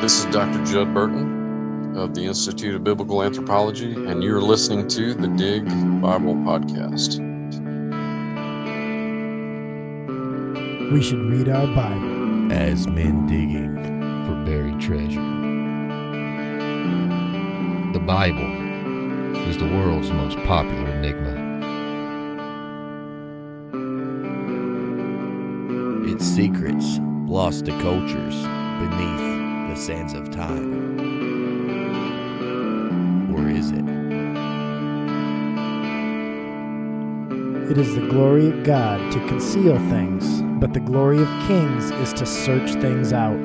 This is Dr. Judd Burton of the Institute of Biblical Anthropology, and you're listening to the Dig Bible Podcast. We should read our Bible as men digging for buried treasure. The Bible is the world's most popular enigma. Its secrets lost to cultures beneath the sands of time. Or is it? It is the glory of God to conceal things, but the glory of kings is to search things out.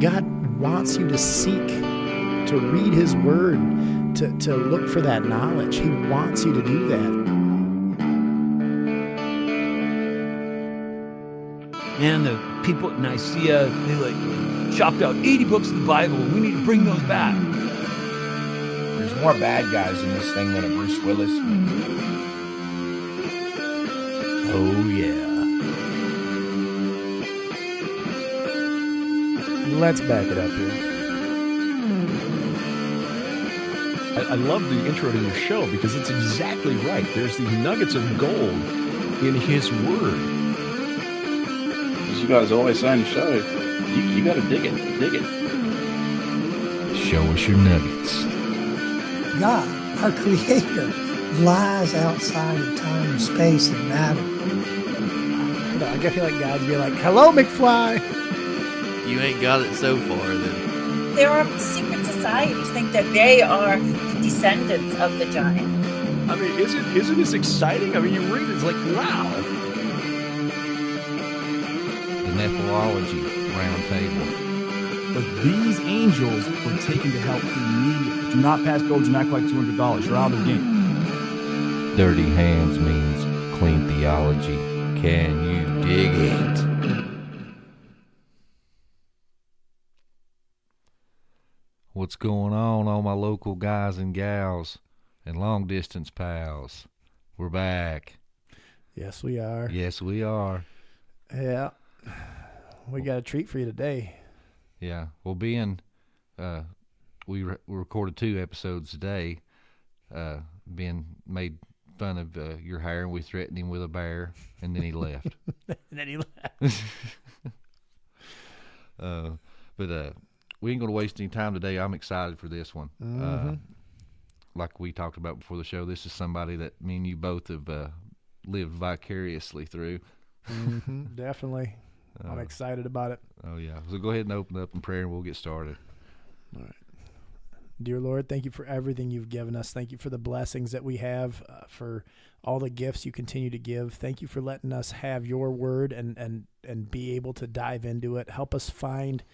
God wants you to seek, to read His Word, to look for that knowledge. He wants you to do that. Man, the people at Nicaea, they chopped out 80 books of the Bible. We need to bring those back. There's more bad guys in this thing than a Bruce Willis movie. Oh, yeah. Let's back it up here. I love the intro to your show because it's exactly right. There's these nuggets of gold in His Word. You guys always say in the show, you got to dig it. Show us your nuggets. God, our Creator, lies outside of time and space and matter. I feel like God'd be like, "Hello, McFly." You ain't got it so far, then. There are secret societies think that they are the descendants of the giant. I mean, isn't this exciting? I mean, you read it, it's like, wow. Nephrology round table. But these angels were taken to help immediately. Do not pass go, do not collect $200. You're out of the game. Dirty hands means clean theology. Can you dig it? What's going on, all my local guys and gals and long distance pals? We're back. Yes, we are. Yes, we are. Yeah. We got a treat for you today. Yeah. Well, being we recorded 2 episodes today, being made fun of your hair, and we threatened him with a bear, and then he left. But we ain't going to waste any time today. I'm excited for this one. Mm-hmm. Like we talked about before the show, this is somebody that me and you both have lived vicariously through. Mm-hmm, definitely. I'm excited about it. Oh, yeah. So go ahead and open up in prayer, and we'll get started. All right. Dear Lord, thank you for everything you've given us. Thank you for the blessings that we have, for all the gifts you continue to give. Thank you for letting us have your word and be able to dive into it. Help us find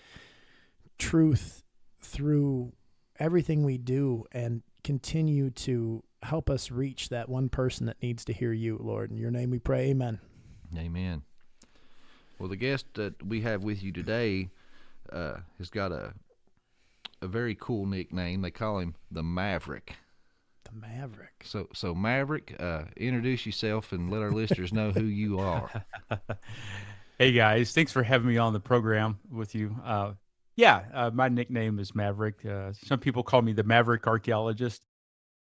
truth through everything we do and continue to help us reach that one person that needs to hear you, Lord. In your name we pray, amen. Amen. Well, the guest that we have with you today has got a very cool nickname. They call him the Maverick. The Maverick. So Maverick, introduce yourself and let our listeners know who you are. Hey, guys. Thanks for having me on the program with you. My nickname is Maverick. Some people call me the Maverick Archeologist.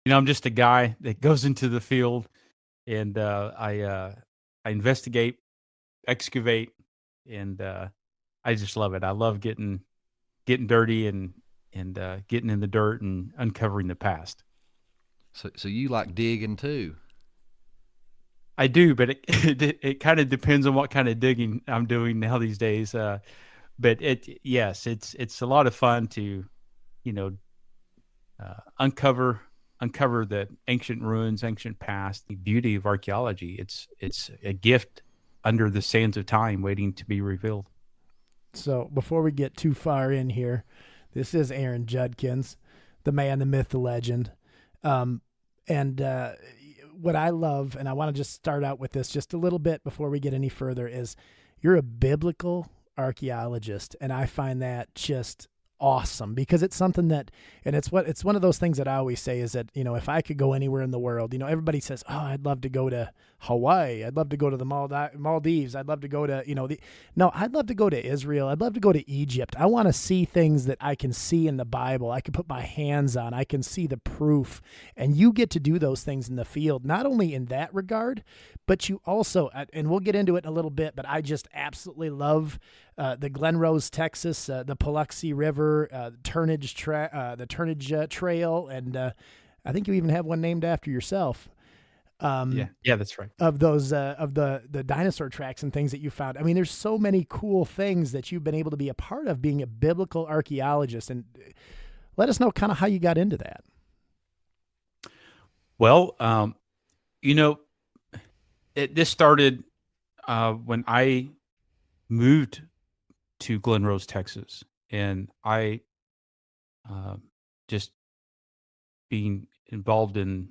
You know, I'm just a guy that goes into the field and I investigate, excavate, and I just love it. I love getting dirty and getting in the dirt and uncovering the past. So you like digging too? I do, but it kind of depends on what kind of digging I'm doing now these days. But it's a lot of fun to, uncover the ancient ruins, ancient past, the beauty of archaeology. It's a gift under the sands of time waiting to be revealed. So before we get too far in here, this is Aaron Judkins, the man, the myth, the legend. What I love, and I want to just start out with this just a little bit before we get any further, is you're a biblical archaeologist, and I find that just awesome because it's something that, and it's one of those things that I always say is that, if I could go anywhere in the world, everybody says, oh, I'd love to go to Hawaii. I'd love to go to the Maldives. I'd love to go to, no, I'd love to go to Israel. I'd love to go to Egypt. I want to see things that I can see in the Bible. I can put my hands on. I can see the proof. And you get to do those things in the field, not only in that regard, but you also, and we'll get into it in a little bit, but I just absolutely love the Glen Rose, Texas, the Paluxy River, the Turnage Trail, and I think you even have one named after yourself. Yeah, that's right. Of those of the dinosaur tracks and things that you found. I mean, there's so many cool things that you've been able to be a part of being a biblical archaeologist. And let us know kind of how you got into that. Well, this started when I moved to Glen Rose, Texas, and I just being involved in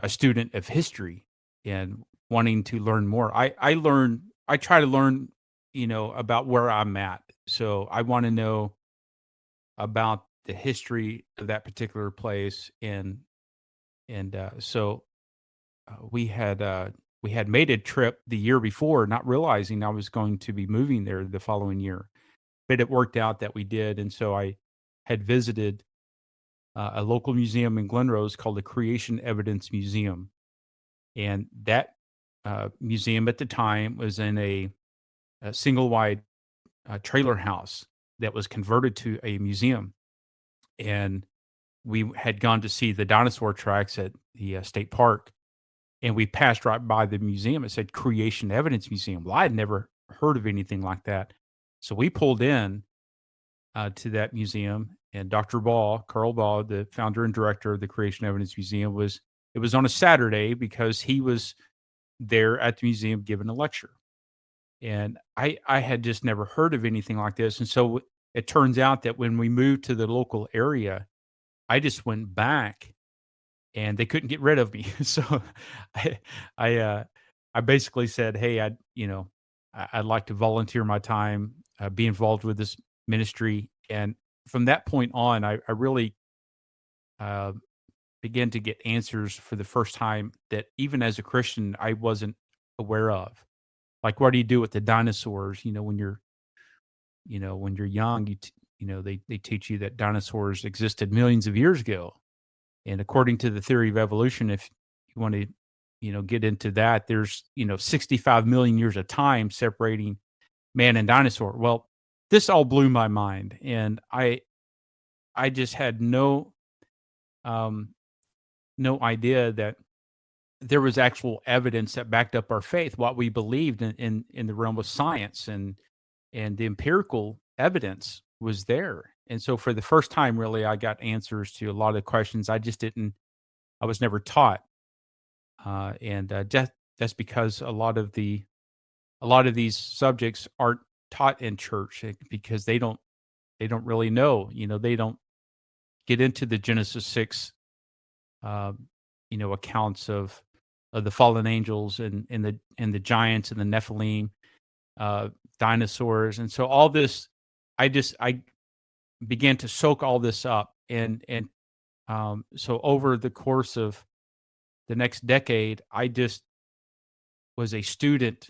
a student of history and wanting to learn more. I try to learn about where I'm at. So I want to know about the history of that particular place, and so we had made a trip the year before, not realizing I was going to be moving there the following year, but it worked out that we did. And so I had visited a local museum in Glen Rose called the Creation Evidence Museum, and that museum at the time was in a single wide trailer house that was converted to a museum. And we had gone to see the dinosaur tracks at the state park, and we passed right by the museum. It said Creation Evidence Museum. Well, I had never heard of anything like that. So we pulled in to that museum, and Dr. Carl Ball, the founder and director of the Creation Evidence Museum, it was on a Saturday because he was there at the museum giving a lecture. And I had just never heard of anything like this. And so it turns out that when we moved to the local area, I just went back and they couldn't get rid of me. So I basically said, hey, I'd like to volunteer my time, be involved with this ministry. And from that point on, I really began to get answers for the first time that even as a Christian, I wasn't aware of. Like, what do you do with the dinosaurs? When you're young, they teach you that dinosaurs existed millions of years ago. And according to the theory of evolution, if you want to, get into that, there's, 65 million years of time separating man and dinosaur. Well, this all blew my mind. And I just had no idea that there was actual evidence that backed up our faith, what we believed in the realm of science, and the empirical evidence was there. And so for the first time, really, I got answers to a lot of the questions I was never taught. And that's because a lot of these subjects aren't taught in church because they don't really know, they don't get into the Genesis 6, accounts of the fallen angels and the giants and the Nephilim, dinosaurs. And so all this, I began to soak all this up. And so over the course of the next decade, I just was a student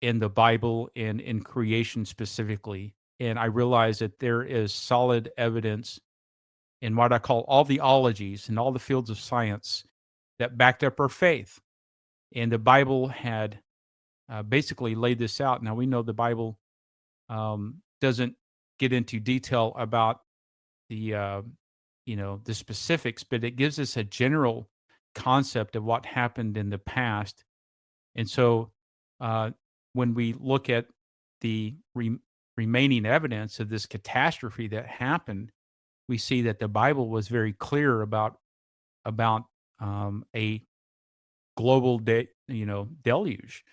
in the Bible and in creation specifically. And I realized that there is solid evidence in what I call all the ologies and all the fields of science that backed up our faith. And the Bible had basically laid this out. Now, we know the Bible doesn't get into detail about the specifics, but it gives us a general concept of what happened in the past. And so when we look at the remaining evidence of this catastrophe that happened, we see that the Bible was very clear about a global deluge.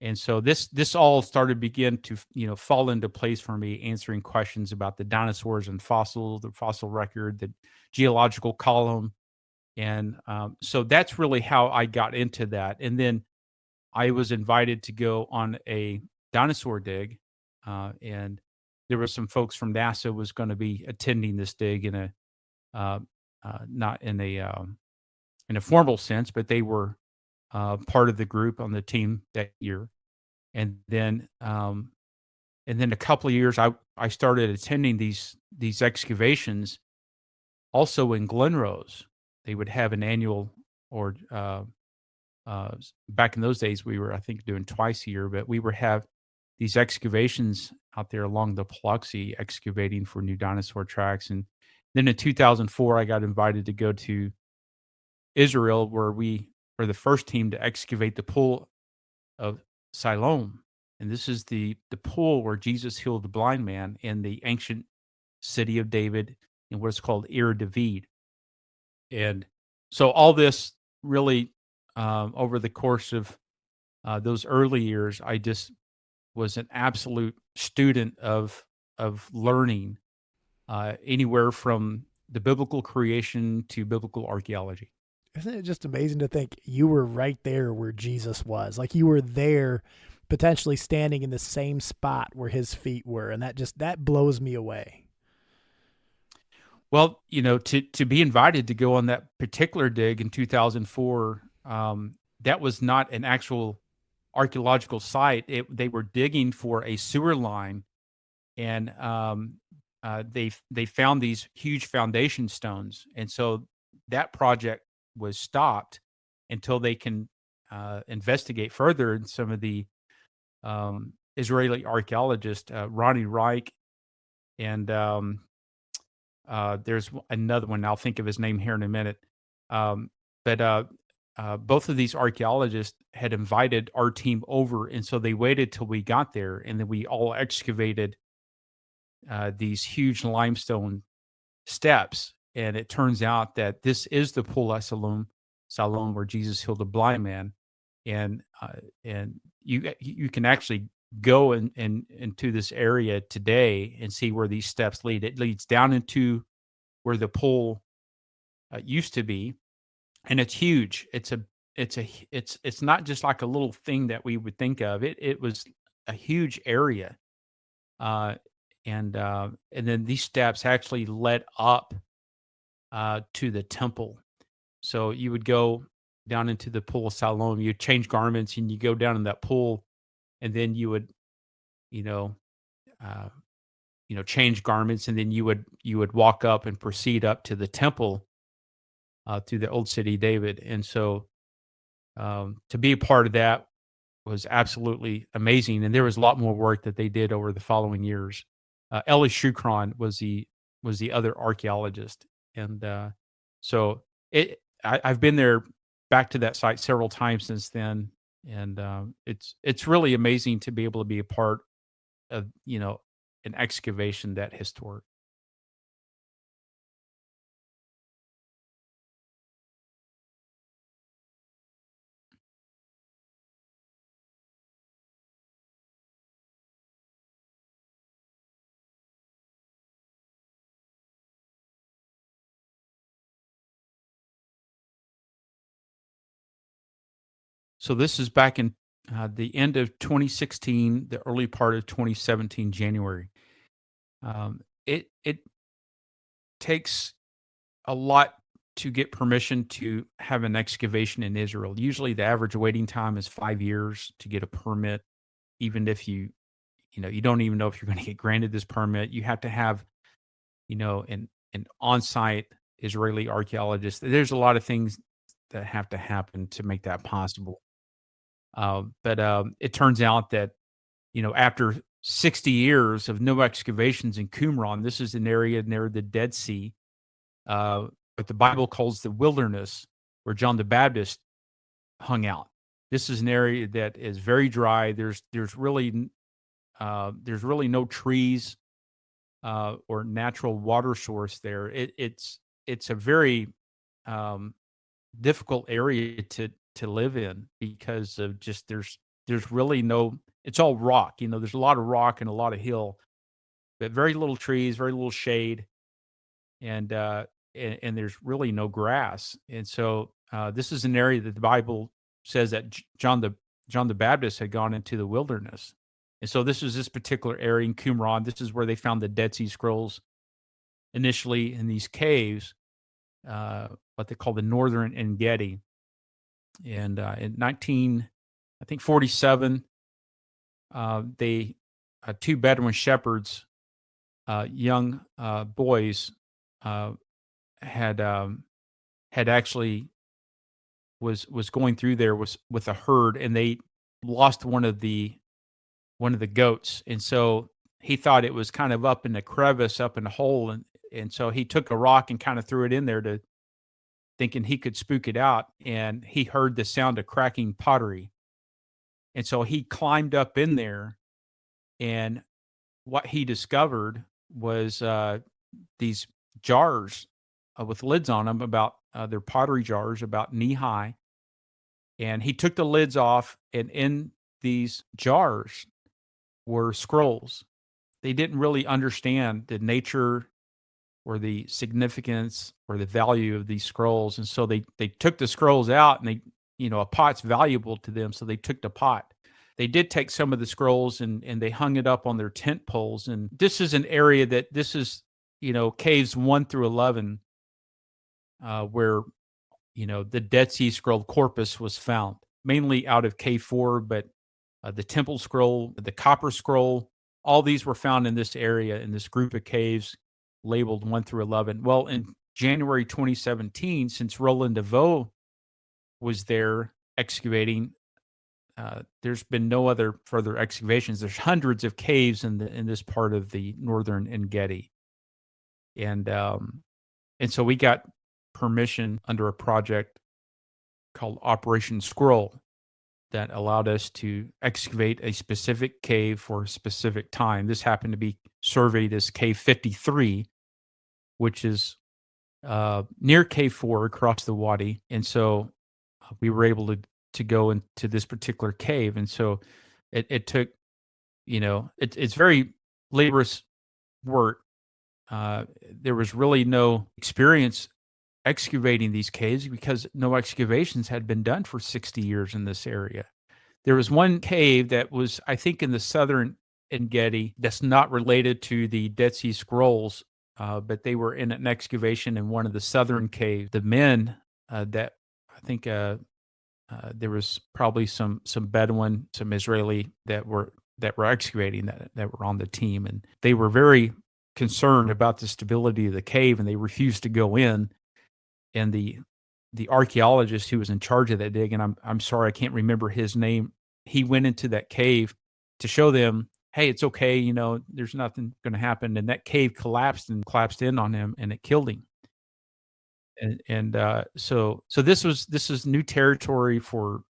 And so this all started begin to fall into place for me, answering questions about the dinosaurs and the fossil record, the geological column. And so that's really how I got into that. And then I was invited to go on a dinosaur dig, and there were some folks from NASA was going to be attending this dig in a not in a formal sense, but they were part of the group on the team that year. And then a couple of years, I started attending these excavations. Also in Glen Rose, they would have an annual, or back in those days, we were, I think, doing twice a year, but we would have these excavations out there along the Paluxy, excavating for new dinosaur tracks. And then in 2004, I got invited to go to Israel, where we were the first team to excavate the pool of Siloam. And this is the pool where Jesus healed the blind man in the ancient city of David in what is called Ir David. And so all this really, over the course of those early years, I just was an absolute student of learning, anywhere from the biblical creation to biblical archaeology. Isn't it just amazing to think you were right there where Jesus was? Like you were there, potentially standing in the same spot where his feet were, and that blows me away. Well, to be invited to go on that particular dig in 2004, that was not an actual archaeological site. They were digging for a sewer line, and they found these huge foundation stones, and so that project was stopped until they can investigate further. And some of the Israeli archaeologists, Ronnie Reich, and there's another one, I'll think of his name here in a minute. But both of these archaeologists had invited our team over, and so they waited till we got there, and then we all excavated these huge limestone steps. And it turns out that this is the Pool of Siloam, where Jesus healed the blind man. And you can actually go into this area today and see where these steps lead. It leads down into where the pool used to be, and it's huge. It's not just like a little thing that we would think of. It was a huge area, and then these steps actually led up to the temple. So you would go down into the Pool of Siloam, you change garments, and you go down in that pool, and then you would, change garments, and then you would walk up and proceed up to the temple, through the old city David. And so to be a part of that was absolutely amazing. And there was a lot more work that they did over the following years. Ellie Shukron was the other archaeologist. And so I've been there, back to that site several times since then. And it's really amazing to be able to be a part of, an excavation that historic. So this is back in the end of 2016, the early part of 2017, January. It takes a lot to get permission to have an excavation in Israel. Usually, the average waiting time is 5 years to get a permit. Even if you don't even know if you're going to get granted this permit, you have to have, an on-site Israeli archaeologist. There's a lot of things that have to happen to make that possible. But it turns out that, after 60 years of no excavations in Qumran, this is an area near the Dead Sea, what the Bible calls the wilderness, where John the Baptist hung out. This is an area that is very dry. There's really no trees or natural water source there. It's a very difficult area to live in, because of just there's really no, it's all rock. There's a lot of rock and a lot of hill, but very little trees, very little shade, and there's really no grass. And so this is an area that the Bible says that John the Baptist had gone into the wilderness, And so this particular area in Qumran. This is where they found the Dead Sea Scrolls initially in these caves, what they call the Northern Engedi. And in 1947, they two Bedouin shepherds, young boys, had actually was going through there with a herd, and they lost one of the goats, and so he thought it was kind of up in the crevice, up in the hole, and so he took a rock and kind of threw it in there to thinking he could spook it out, and he heard the sound of cracking pottery, and so he climbed up in there, and what he discovered was these jars with lids on them, about they're pottery jars about knee high, and he took the lids off, and in these jars were scrolls. They didn't really understand the nature or the significance or the value of these scrolls, and so they took the scrolls out, and a pot's valuable to them, so they took the pot. They did take some of the scrolls and they hung it up on their tent poles. And this is an area this is caves 1 through 11, where the Dead Sea Scroll corpus was found, mainly out of cave 4, but the temple scroll, the copper scroll, all these were found in this area, in this group of caves labeled 1 through 11. Well, in January 2017, since Roland DeVoe was there excavating, there's been no other further excavations. There's hundreds of caves in this part of the Northern Engedi. And so we got permission under a project called Operation Scroll that allowed us to excavate a specific cave for a specific time. This happened to be surveyed as Cave 53, which is near Cave 4 across the Wadi. And so we were able to go into this particular cave. And so it took, it's very laborious work. There was really no experience excavating these caves because no excavations had been done for 60 years in this area. There was one cave that was, I think, in the southern Engedi that's not related to the Dead Sea Scrolls, but they were in an excavation in one of the southern caves. The men that I think there was probably some Bedouin, some Israeli that were excavating that were on the team, and they were very concerned about the stability of the cave, and they refused to go in. And the archaeologist who was in charge of that dig, and I'm sorry, I can't remember his name, he went into that cave to show them, hey, it's okay, there's nothing going to happen. And that cave collapsed in on him, and it killed him. So this is new territory for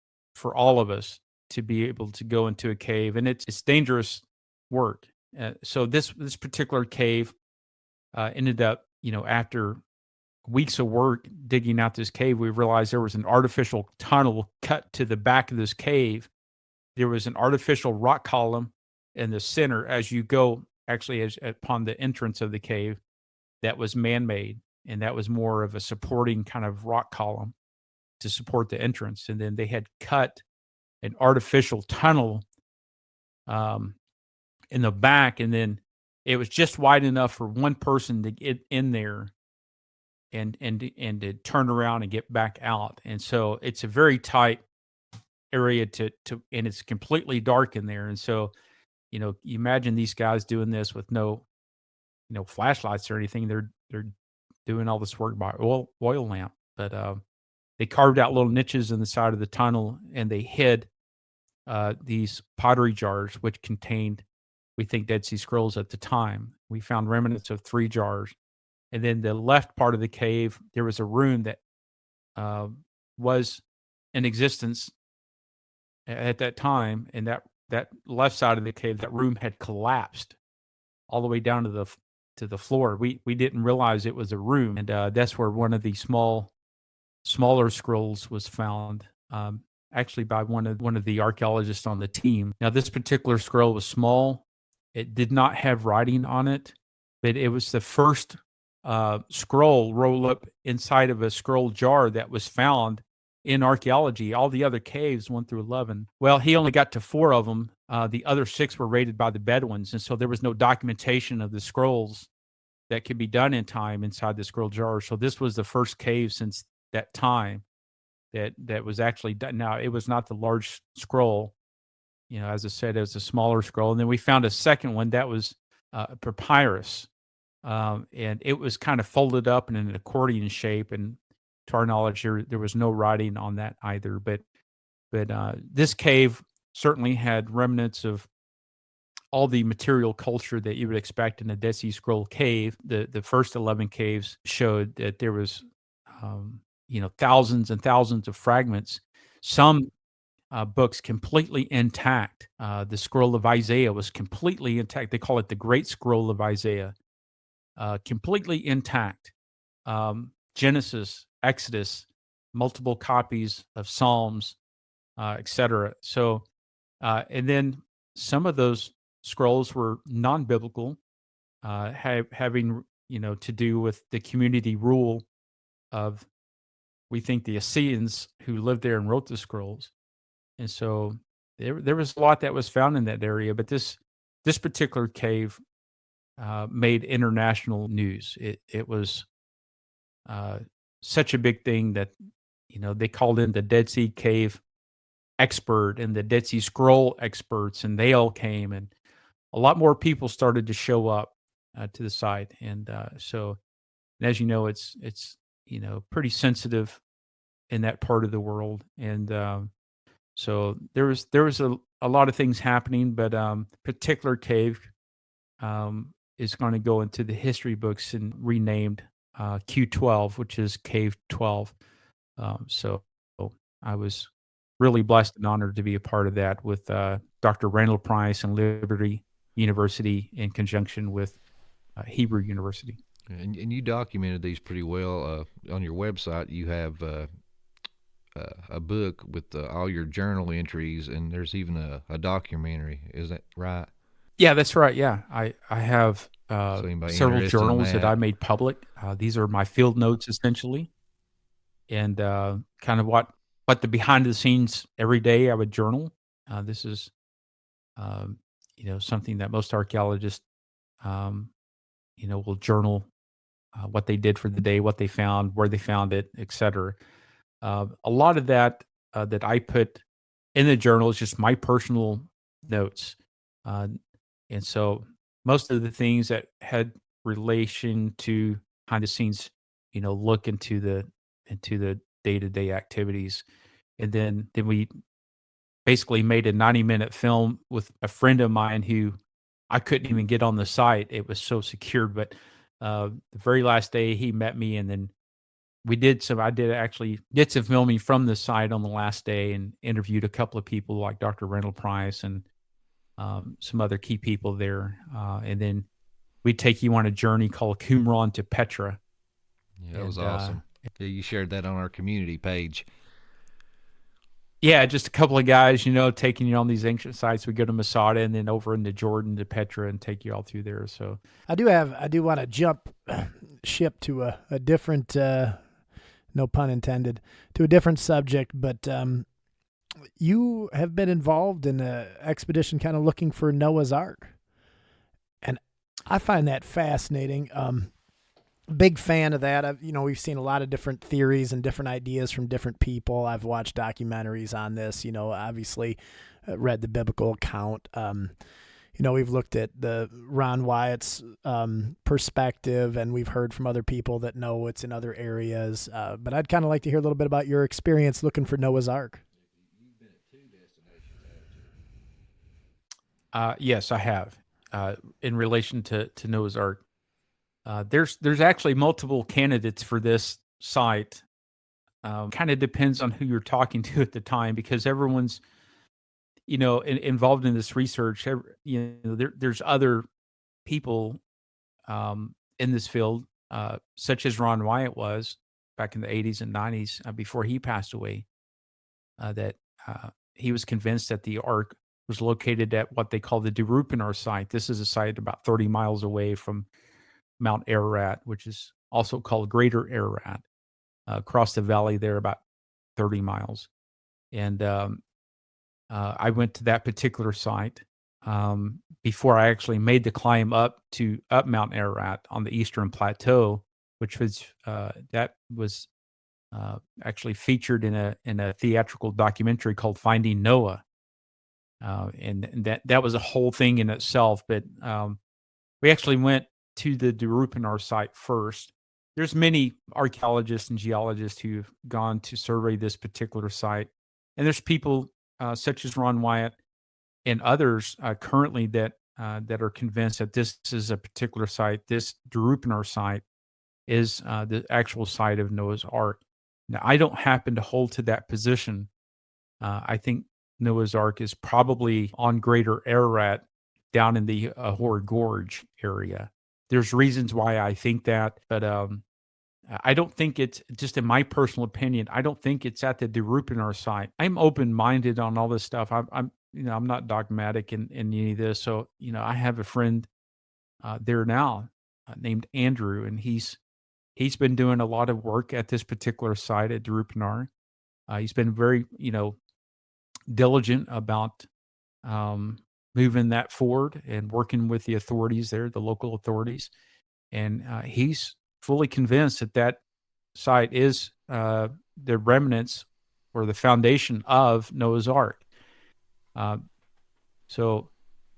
all of us to be able to go into a cave, and it's dangerous work. So this particular cave ended up, after weeks of work digging out this cave, we realized there was an artificial tunnel cut to the back of this cave. There was an artificial rock column in the center as you go, actually, upon the entrance of the cave, that was man-made, and that was more of a supporting kind of rock column to support the entrance. And then they had cut an artificial tunnel in the back, and then it was just wide enough for one person to get in there and to turn around and get back out. And so it's a very tight area and it's completely dark in there. And so, you imagine these guys doing this with no, flashlights or anything. They're doing all this work by oil lamp. But they carved out little niches in the side of the tunnel, and they hid these pottery jars, which contained, we think, Dead Sea Scrolls at the time. We found remnants of 3 jars. And then the left part of the cave, there was a room that was in existence at that time, and that left side of the cave, that room had collapsed all the way down to the floor. We didn't realize it was a room, and that's where one of the smaller scrolls was found, actually by one of the archaeologists on the team. Now, this particular scroll was small. It did not have writing on it, but it was the first scroll roll up inside of a scroll jar that was found in archaeology. All the other caves, 1 through 11, well, he only got to 4 of them. The other 6 were raided by the Bedouins, and so there was no documentation of the scrolls that could be done in time inside the scroll jar. So this was the first cave since that time that was actually done. Now, it was not the large scroll. As I said, it was a smaller scroll. And then we found a second one that was a papyrus. And it was kind of folded up in an accordion shape. And to our knowledge, there was no writing on that either. But this cave certainly had remnants of all the material culture that you would expect in a Dead Sea Scroll cave. The first 11 caves showed that there was, thousands and thousands of fragments. Some books completely intact. The Scroll of Isaiah was completely intact. They call it the Great Scroll of Isaiah. Completely intact. Genesis, Exodus, multiple copies of Psalms, etc. So, and then some of those scrolls were non-biblical, having to do with the community rule of, we think, the Assyrians who lived there and wrote the scrolls. And so there was a lot that was found in that area, but this particular cave made international news. It was such a big thing that they called in the Dead Sea Cave expert and the Dead Sea Scroll experts, and they all came, and a lot more people started to show up to the site. And so, and as you know, it's pretty sensitive in that part of the world, and so there was a lot of things happening, but particular cave is going to go into the history books and renamed Q12, which is Cave 12. So I was really blessed and honored to be a part of that with Dr. Randall Price and Liberty University in conjunction with Hebrew University. And you documented these pretty well on your website. You have a book with all your journal entries, and there's even a documentary. Is that right? Yeah, that's right. Yeah, I have several journals that I made public. These are my field notes essentially, and kind of what the behind the scenes every day I would journal. This is something that most archaeologists will journal what they did for the day, what they found, where they found it, etc. A lot of that that I put in the journal is just my personal notes. And so most of the things that had relation to behind the scenes, look into the day-to-day activities. And then we basically made a 90-minute film with a friend of mine who I couldn't even get on the site. It was so secured. But the very last day he met me, and then I did some filming from the site on the last day and interviewed a couple of people like Dr. Randall Price and some other key people there. And then we'd take you on a journey called Qumran to Petra. Yeah, that was awesome. Yeah, you shared that on our community page. Yeah, just a couple of guys, taking you on these ancient sites. We go to Masada and then over into Jordan to Petra and take you all through there. So I do want to jump ship to a different, no pun intended, to a different subject, but you have been involved in an expedition kind of looking for Noah's Ark. And I find that fascinating. Big fan of that. We've seen a lot of different theories and different ideas from different people. I've watched documentaries on this, obviously read the biblical account. We've looked at the Ron Wyatt's perspective, and we've heard from other people that know it's in other areas. But I'd kind of like to hear a little bit about your experience looking for Noah's Ark. You've been at 2 destinations, haven't you? Yes, I have. In relation to Noah's Ark. There's actually multiple candidates for this site. Kind of depends on who you're talking to at the time, because everyone's, involved in this research. There's other people in this field, such as Ron Wyatt was back in the 80s and 90s before he passed away, that he was convinced that the Ark was located at what they call the Derupinar site. This is a site about 30 miles away from Mount Ararat, which is also called Greater Ararat, across the valley there, about 30 miles. And I went to that particular site before I actually made the climb up Mount Ararat on the Eastern Plateau, which was that was actually featured in a theatrical documentary called Finding Noah, and that was a whole thing in itself. But we actually went to the Derupinar site first. There's many archaeologists and geologists who've gone to survey this particular site, and there's people such as Ron Wyatt and others currently that are convinced that this is a particular site. This Derupinar site is the actual site of Noah's Ark. Now, I don't happen to hold to that position. I think Noah's Ark is probably on Greater Ararat down in the Ahor Gorge area. There's reasons why I think that, but I don't think it's, just in my personal opinion, I don't think it's at the Derupinar site. I'm open-minded on all this stuff. I'm not dogmatic in any of this. So, I have a friend there now named Andrew, and he's been doing a lot of work at this particular site at Derupinar. He's been very, diligent about moving that forward and working with the authorities there, the local authorities. And he's fully convinced that site is the remnants or the foundation of Noah's Ark. So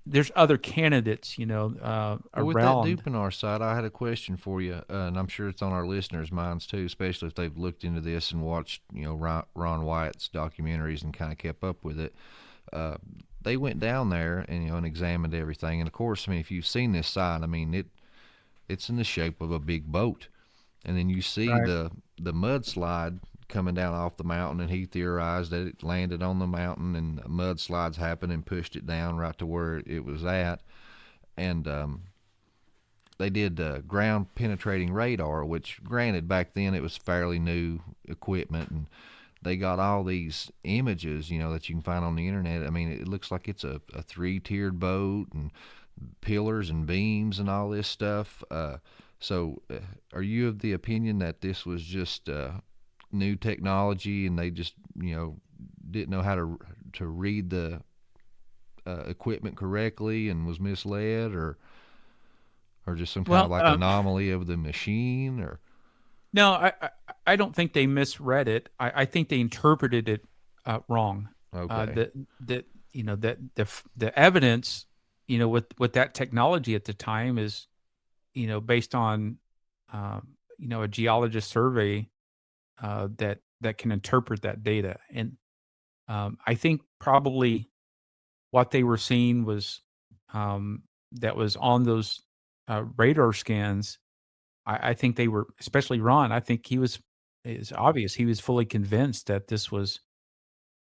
there's other candidates, Well, with that around. Dupinar site, I had a question for you, and I'm sure it's on our listeners' minds too, especially if they've looked into this and watched, Ron Wyatt's documentaries and kind of kept up with it. They went down there and and examined everything, and of course, if you've seen this site, it's in the shape of a big boat, and then you see Right. the mudslide coming down off the mountain, and he theorized that it landed on the mountain and mudslides happened and pushed it down right to where it was at. And they did ground penetrating radar, which granted back then it was fairly new equipment, and they got all these images that you can find on the internet. It looks like it's a 3-tiered boat and pillars and beams and all this stuff. So are you of the opinion that this was just new technology and they just didn't know how to read the equipment correctly and was misled, or just some kind of Well, like anomaly of the machine? Or no, I don't think they misread it. I think they interpreted it wrong. Okay. The evidence, with that technology at the time is, based on, a geologist survey that can interpret that data. And I think probably what they were seeing was that was on those radar scans. I think they were, especially Ron. I think it's obvious he was fully convinced that this was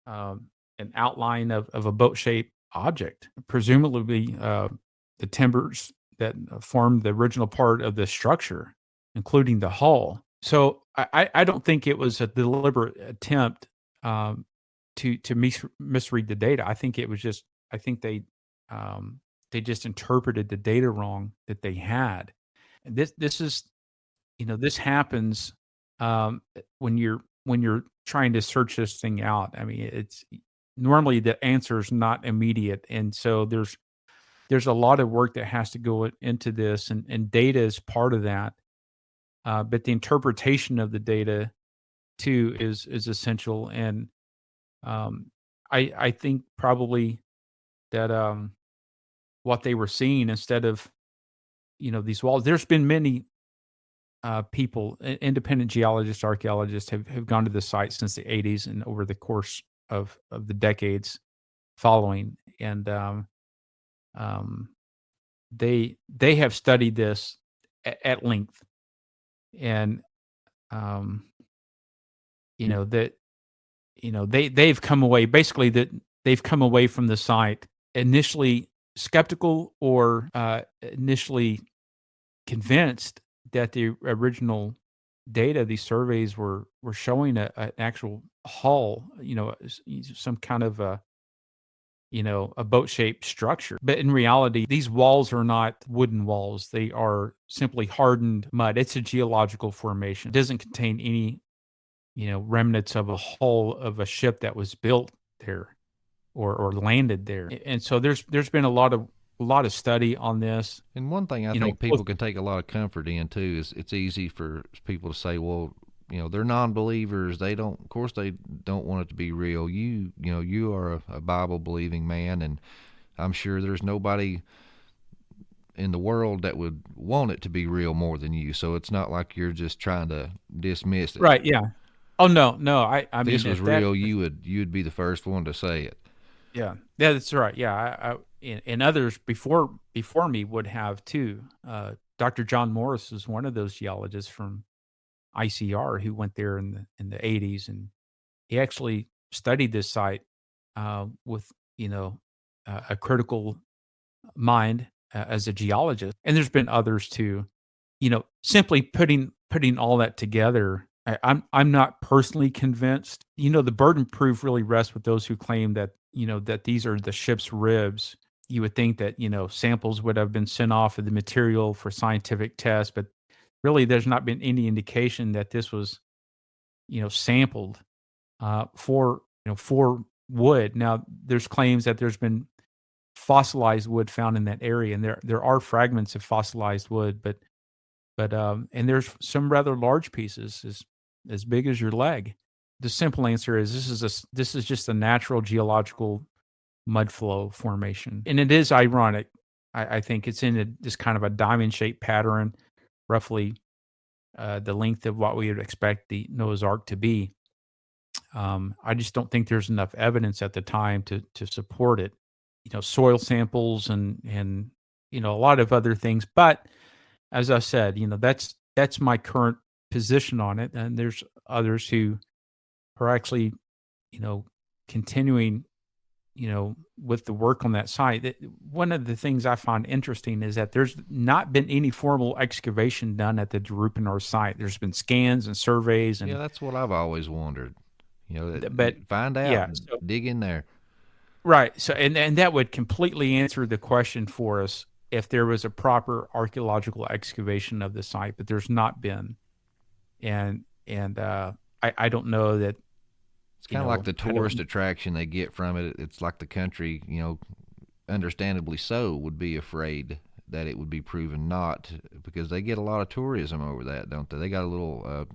an outline of a boat-shaped object, presumably the timbers that formed the original part of the structure, including the hull. So I don't think it was a deliberate attempt to misread the data. I think it was just they just interpreted the data wrong that they had. And this is this happens when you're trying to search this thing out. It's normally the answer is not immediate, and so there's a lot of work that has to go into this, and data is part of that. But the interpretation of the data too is essential, and I think probably that what they were seeing instead of these walls. There's been many people, independent geologists, archaeologists have gone to the site since the 80s and over the course of the decades following, and they have studied this at length, and they've come away basically that they've come away from the site initially skeptical or initially convinced that the original data, these surveys were showing an actual hull, some kind of a boat-shaped structure. But in reality, these walls are not wooden walls. They are simply hardened mud. It's a geological formation. It doesn't contain any remnants of a hull of a ship that was built there or landed there. And so there's been a lot of study on this. And one thing I think people can take a lot of comfort in too is it's easy for people to say, well, they're non-believers. They don't, of course, they don't want it to be real. You are a Bible-believing man, and I'm sure there's nobody in the world that would want it to be real more than you. So it's not like you're just trying to dismiss it. Right? Yeah. Oh no. I if mean, this was real, you'd be the first one to say it. Yeah, that's right. Yeah, and others before me would have too. Dr. John Morris was one of those geologists from ICR who went there in the 80s, and he actually studied this site with a critical mind as a geologist. And there's been others too. Simply putting all that together, I'm not personally convinced. The burden of proof really rests with those who claim that that these are the ship's ribs. You would think that samples would have been sent off of the material for scientific tests, but really there's not been any indication that this was sampled for wood. Now there's claims that there's been fossilized wood found in that area, and there are fragments of fossilized wood, but and there's some rather large pieces as big as your leg. The simple answer is this is just a natural geological mud flow formation, and it is ironic. I think it's in this kind of a diamond-shaped pattern, roughly the length of what we would expect the Noah's Ark to be. I just don't think there's enough evidence at the time to support it. Soil samples and a lot of other things, but as I said, that's my current position on it, and there's others who are actually, continuing, with the work on that site. One of the things I find interesting is that there's not been any formal excavation done at the Darupanar site. There's been scans and surveys, and that's what I've always wondered. But find out, yeah, dig in there. Right. So, and that would completely answer the question for us if there was a proper archaeological excavation of the site, but there's not been. And I don't know that. It's kind of like the tourist attraction they get from it. It's like the country, understandably so, would be afraid that it would be proven not, because they get a lot of tourism over that, don't they? They got a little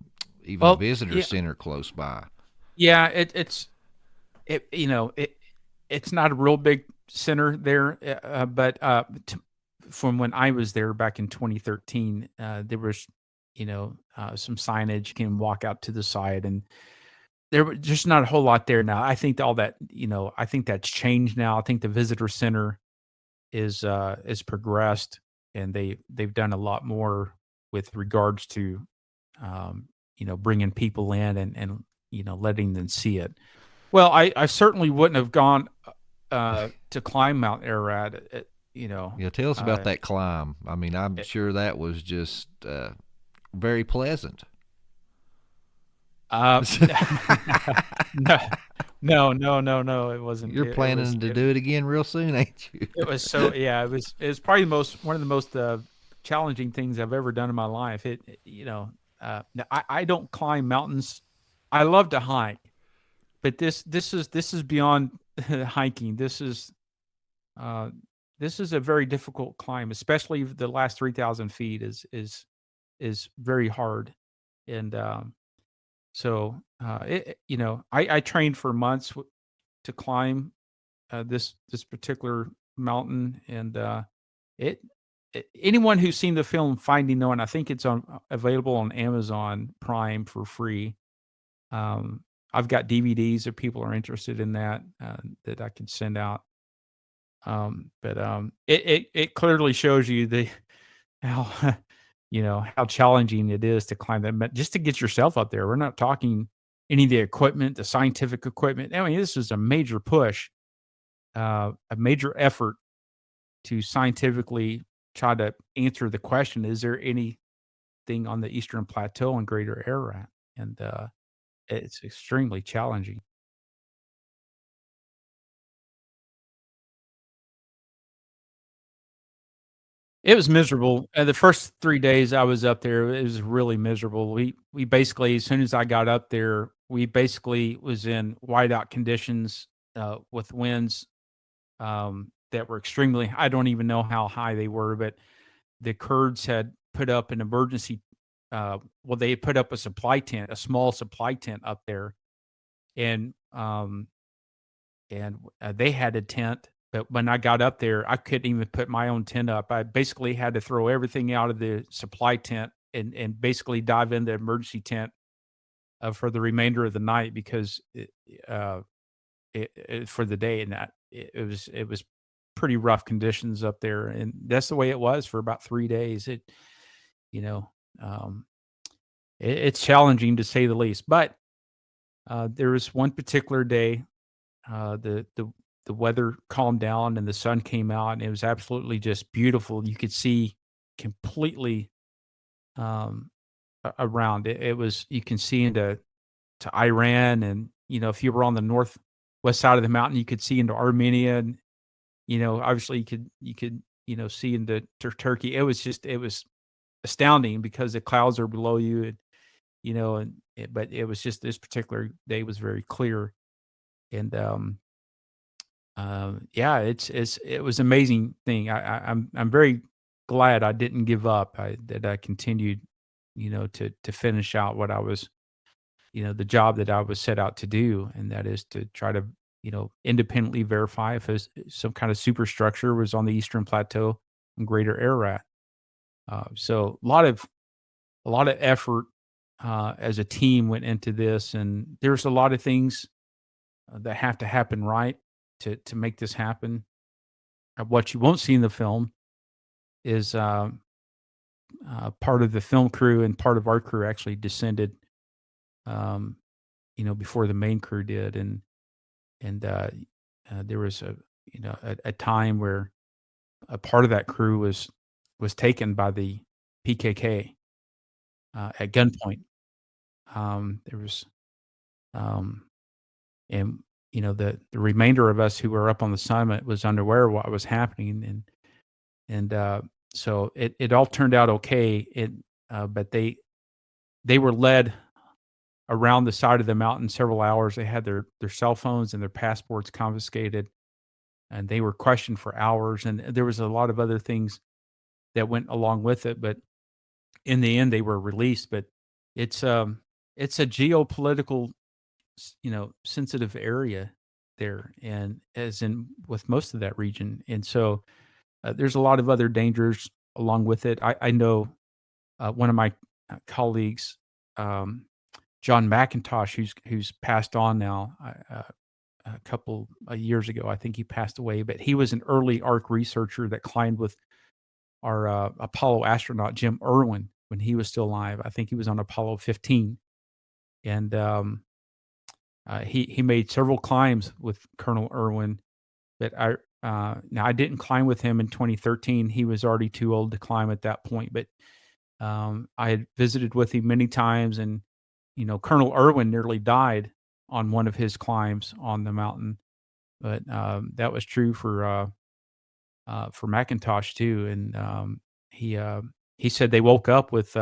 visitor center close by. Yeah, it's not a real big center there, but from when I was there back in 2013, there was some signage. You can walk out to the side, and there was just not a whole lot there now. I think all that I think that's changed now. I think the visitor center is progressed, and they've done a lot more with regards to bringing people in and letting them see it. Well, I certainly wouldn't have gone to climb Mount Ararat. Tell us about that climb. I mean, I'm sure that was just very pleasant. No, it wasn't. You're planning to do it again real soon, ain't you? It was so. Yeah, it was probably one of the most challenging things I've ever done in my life. I don't climb mountains. I love to hike. But this is beyond hiking. This is a very difficult climb, especially the last 3,000 feet is very hard, and I trained for months to climb this particular mountain, and anyone who's seen the film Finding Nemo, I think it's available on Amazon Prime for free. I've got DVDs if people are interested in that I can send out. But it clearly shows you how how challenging it is to climb that, just to get yourself up there. We're not talking any of the equipment, the scientific equipment. I mean, this is a major push, a major effort to scientifically try to answer the question: is there anything on the Eastern Plateau and Greater Ararat? And it's extremely challenging. It was miserable. The first 3 days I was up there, it was really miserable. We basically, as soon as I got up there, we basically was in whiteout conditions, with winds, that were extremely, I don't even know how high they were, but the Kurds had put up an emergency, well, they had put up a supply tent, a small supply tent up there, and, they had a tent, but when I got up there, I couldn't even put my own tent up. I basically had to throw everything out of the supply tent and basically dive in the emergency tent, for the remainder of the night because uh, for the day, and that it was pretty rough conditions up there, and that's the way it was for about 3 days. You know, um, it's challenging to say the least, but, there was one particular day, the weather calmed down and the sun came out, and it was absolutely just beautiful. You could see completely, um, around. It was, you can see into to Iran, and, if you were on the northwest side of the mountain, you could see into Armenia, and, obviously you could, see into Turkey. It was astounding because the clouds are below you, and, but it was just, this particular day was very clear, and, yeah, it was amazing thing. I'm very glad I didn't give up. That I continued, to finish out what I was, the job that I was set out to do, and that is to try to, independently verify if some kind of superstructure was on the Eastern Plateau and Greater Ararat. So a lot of effort, as a team went into this, and there's a lot of things, that have to happen right to make this happen. What you won't see in the film is, part of the film crew and part of our crew actually descended, um, before the main crew did, and there was a time where a part of that crew was taken by the PKK, at gunpoint. There was, um, and the remainder of us who were up on the summit was unaware of what was happening, and so it all turned out okay. But they were led around the side of the mountain several hours. They had their cell phones and their passports confiscated, and they were questioned for hours. And there was a lot of other things that went along with it. But in the end, they were released. But it's it's a geopolitical, sensitive area there, and as in with most of that region, and so, there's a lot of other dangers along with it. I know, one of my, colleagues, um, John McIntosh, who's passed on now, a couple of years ago. I think he passed away, but he was an early arc researcher that climbed with our, Apollo astronaut Jim Irwin when he was still alive. I think he was on Apollo 15, and, he made several climbs with Colonel Irwin. But now I didn't climb with him in 2013. He was already too old to climb at that point. But, I had visited with him many times, and Colonel Irwin nearly died on one of his climbs on the mountain. But, that was true for McIntosh too. And, he said they woke up with,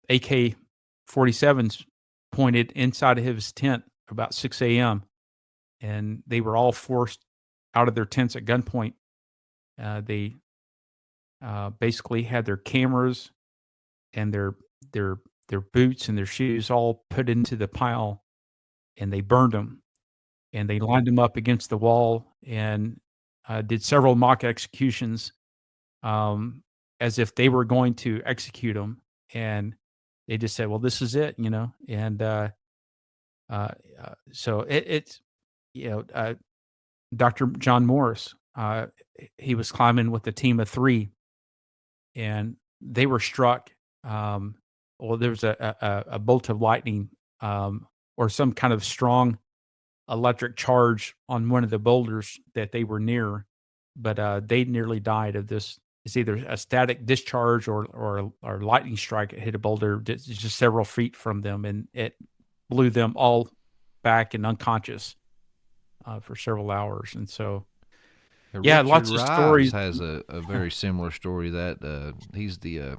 AK-47s pointed inside of his tent about 6 a.m., and they were all forced out of their tents at gunpoint. They basically had their cameras and their boots and their shoes all put into the pile, and they burned them, and they lined them up against the wall, and did several mock executions, um, as if they were going to execute them, and they just said, "Well, this is it," and uh, so it's you know Dr. John Morris, he was climbing with a team of 3, and they were struck. Well, there was a bolt of lightning, or some kind of strong electric charge on one of the boulders that they were near, but they nearly died of this. It's either a static discharge or lightning strike. It hit a boulder just several feet from them, and it blew them all back and unconscious, for several hours. And so, Yeah, Richard lots of Rives stories. has a very similar story. That he's the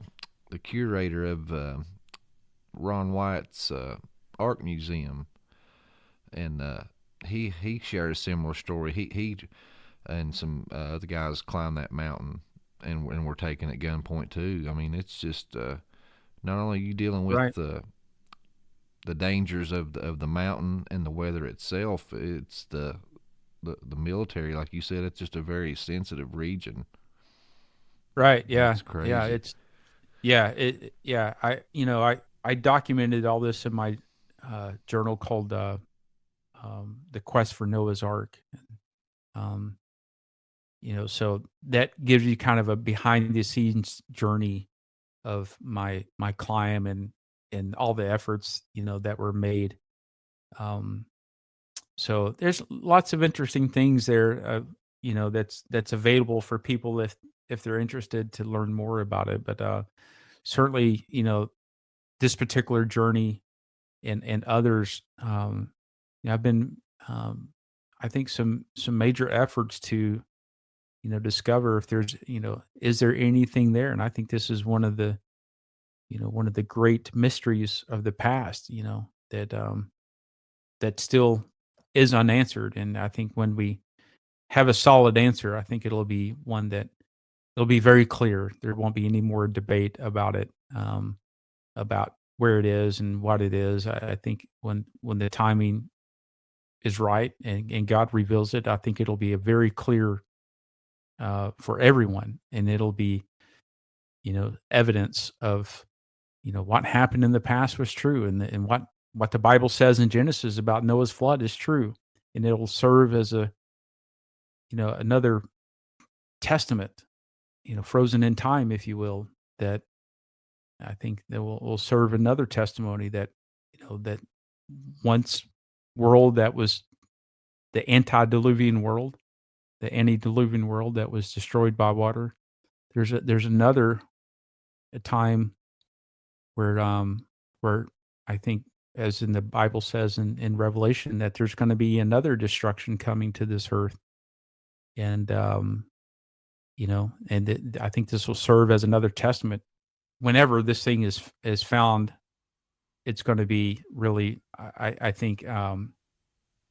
curator of Ron White's Art Museum, and he shared a similar story. He and some other guys climbed that mountain and were taken at gunpoint too. I mean, it's just not only you dealing with Right. the dangers of the mountain and the weather itself. It's the military, like you said. It's just a very sensitive region. Right. Yeah. It's crazy. Yeah. Yeah. I documented all this in my journal called The Quest for Noah's Ark. Um, so that gives you kind of a behind the scenes journey of my climb and all the efforts, that were made. Um, so there's lots of interesting things there, that's available for people if they're interested to learn more about it. But certainly, this particular journey and others, I've been, I think some major efforts to, discover if there's, is there anything there? And I think this is one of the great mysteries of the past, that still is unanswered. And I think when we have a solid answer, I think it'll be one that it'll be very clear. There won't be any more debate about it, about where it is and what it is. I think when the timing is right and God reveals it, I think it'll be a very clear for everyone, and it'll be evidence of what happened in the past was true, and what the Bible says in Genesis about Noah's flood is true, and it'll serve as a another testament, frozen in time, if you will, that I think that will serve another testimony that that once world that was the antediluvian world, the antediluvian world that was destroyed by water. There's another a time where I think, as in the Bible says in Revelation, that there's going to be another destruction coming to this earth, and I think this will serve as another testament. Whenever this thing is found, it's going to be really, I think,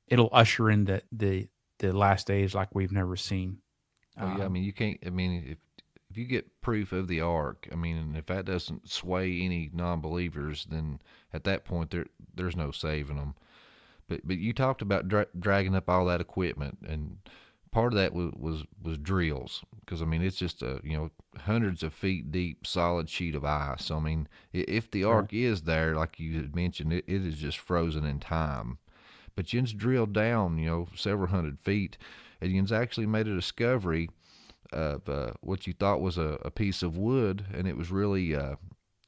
it'll usher in the last days like we've never seen. Oh yeah, I mean you can't. I mean if you get proof of the ark, I mean, and if that doesn't sway any non-believers, then at that point there's no saving them. But you talked about dragging up all that equipment, and part of that was drills, because I mean it's just a hundreds of feet deep solid sheet of ice. So I mean if the ark is there, like you had mentioned, it is just frozen in time. But Jens drilled down several hundred feet, and Jens actually made a discovery of what you thought was a piece of wood, and it was really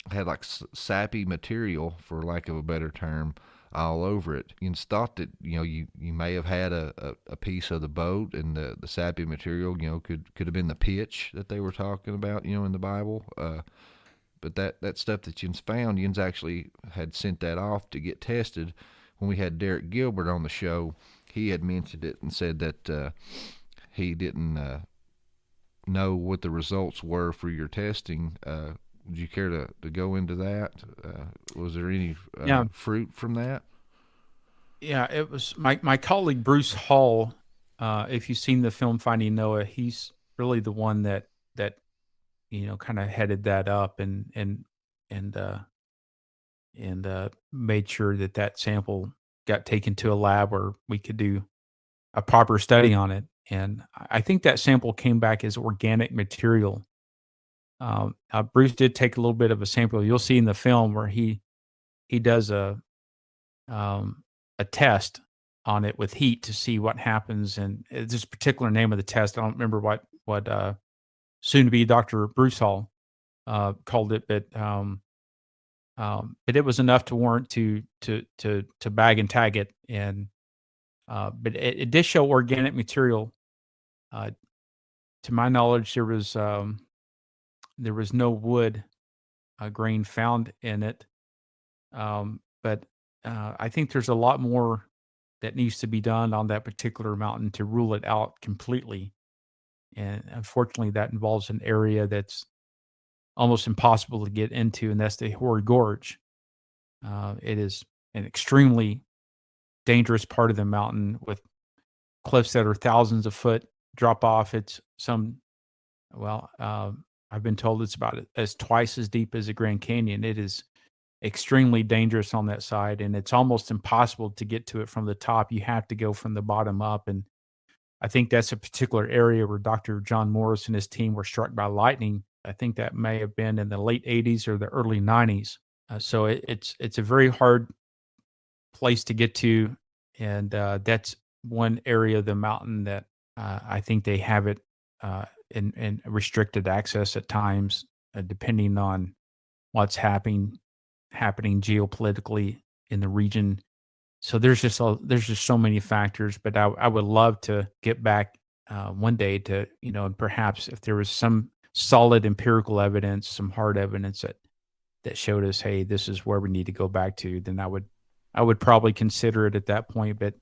had like sappy material, for lack of a better term, all over it. You thought that you may have had a piece of the boat, and the sappy material could have been the pitch that they were talking about in the Bible. But that stuff that Jens found, Jens actually had sent that off to get tested. When we had Derek Gilbert on the show, he had mentioned it and said that he didn't know what the results were for your testing. Would you care to go into that? Was there any fruit from that? Yeah, it was my colleague Bruce Hall. If you've seen the film Finding Noah, he's really the one that kind of headed that up and made sure that sample got taken to a lab where we could do a proper study on it. And I think that sample came back as organic material. Bruce did take a little bit of a sample. You'll see in the film where he does a test on it with heat to see what happens. And this particular name of the test, I don't remember what soon to be Dr. Bruce Hall called it, but it was enough to warrant to bag and tag it. And but it did show organic material. To my knowledge, there was no wood grain found in it. But I think there's a lot more that needs to be done on that particular mountain to rule it out completely. And unfortunately, that involves an area that's almost impossible to get into, and that's the Hoary Gorge. It is an extremely dangerous part of the mountain with cliffs that are thousands of foot drop off. It's I've been told it's about as twice as deep as the Grand Canyon. It is extremely dangerous on that side, and it's almost impossible to get to it from the top. You have to go from the bottom up, and I think that's a particular area where Dr. John Morris and his team were struck by lightning. I think that may have been in the late 80s or the early 90s. So it's a very hard place to get to, and that's one area of the mountain that I think they have it in restricted access at times, depending on what's happening geopolitically in the region. So there's just so many factors, but I would love to get back one day to, and perhaps if there was some solid empirical evidence, some hard evidence that showed us, hey, this is where we need to go back to, then I would probably consider it at that point, but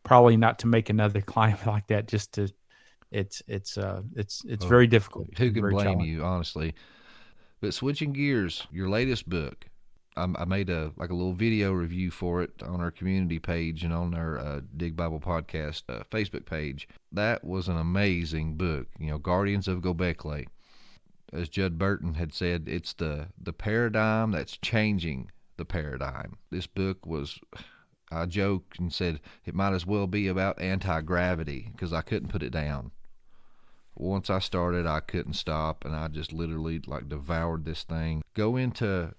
probably not to make another climb like that. Just to, it's very difficult. Who can very blame challenging. you, honestly? But switching gears, your latest book, I made a little video review for it on our community page and on our Dig Bible Podcast Facebook page. That was an amazing book. Guardians of Gobekli. As Judd Burton had said, it's the paradigm that's changing the paradigm. This book was, I joked and said it might as well be about anti-gravity because I couldn't put it down. Once I started, I couldn't stop, and I just literally devoured this thing. Go into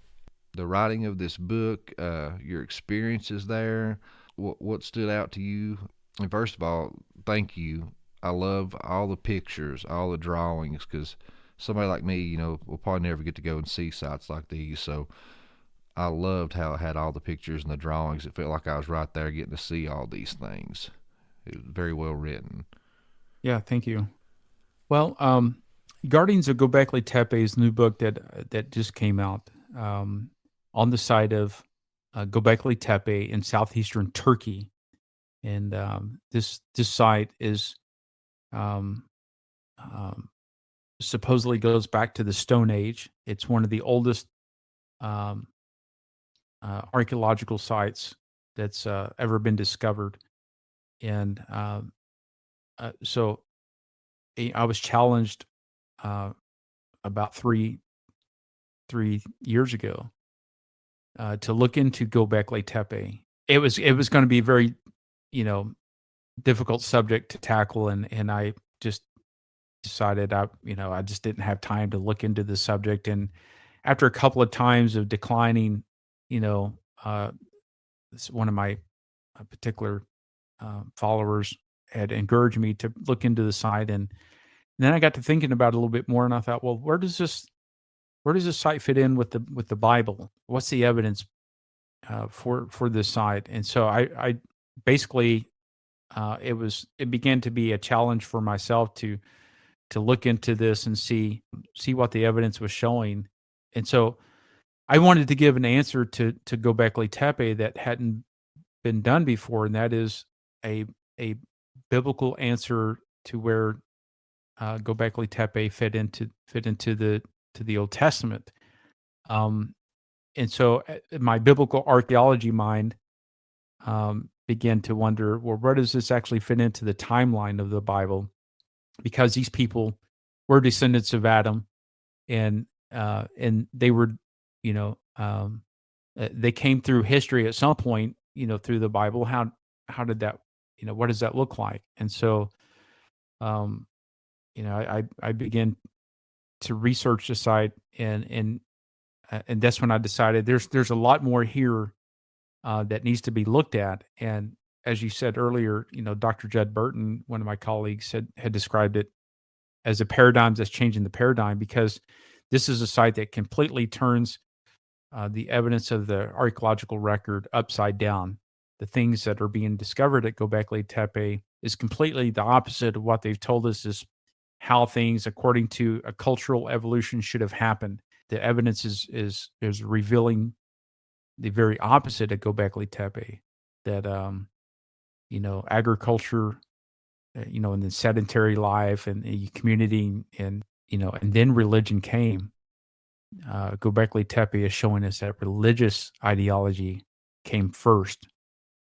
the writing of this book, your experiences there, what stood out to you. And first of all, thank you. I love all the pictures, all the drawings, because somebody like me, will probably never get to go and see sites like these. So I loved how it had all the pictures and the drawings. It felt like I was right there getting to see all these things. It was very well written. Yeah, thank you. Well, Guardians of Gobekli Tepe's new book that just came out on the site of Gobekli Tepe in southeastern Turkey, and this site is supposedly goes back to the Stone Age. It's one of the oldest archaeological sites that's ever been discovered, and so I was challenged about three years ago to look into Gobekli Tepe. It was going to be a very difficult subject to tackle, and I just decided I just didn't have time to look into the subject. And after a couple of times of declining, one of my particular followers had encouraged me to look into the site, and then I got to thinking about it a little bit more, and I thought, well, where does this site fit in with the Bible? What's the evidence for this site? And so I basically it began to be a challenge for myself to look into this and see what the evidence was showing. And so I wanted to give an answer to Gobekli Tepe that hadn't been done before, and that is a biblical answer to where Gobekli Tepe fit into the Old Testament. And so my biblical archaeology mind began to wonder, well, where does this actually fit into the timeline of the Bible? Because these people were descendants of Adam, and they were, they came through history at some point, through the Bible. How did that, what does that look like? And so, I began to research the site, and that's when I decided there's a lot more here that needs to be looked at. And as you said earlier, Dr. Judd Burton, one of my colleagues, had described it as a paradigm that's changing the paradigm, because this is a site that completely turns the evidence of the archaeological record upside down. The things that are being discovered at Gobekli Tepe is completely the opposite of what they've told us is how things, according to a cultural evolution, should have happened. The evidence is revealing the very opposite at Gobekli Tepe. That agriculture in the sedentary life and the community, and then religion came. Göbekli Tepe is showing us that religious ideology came first,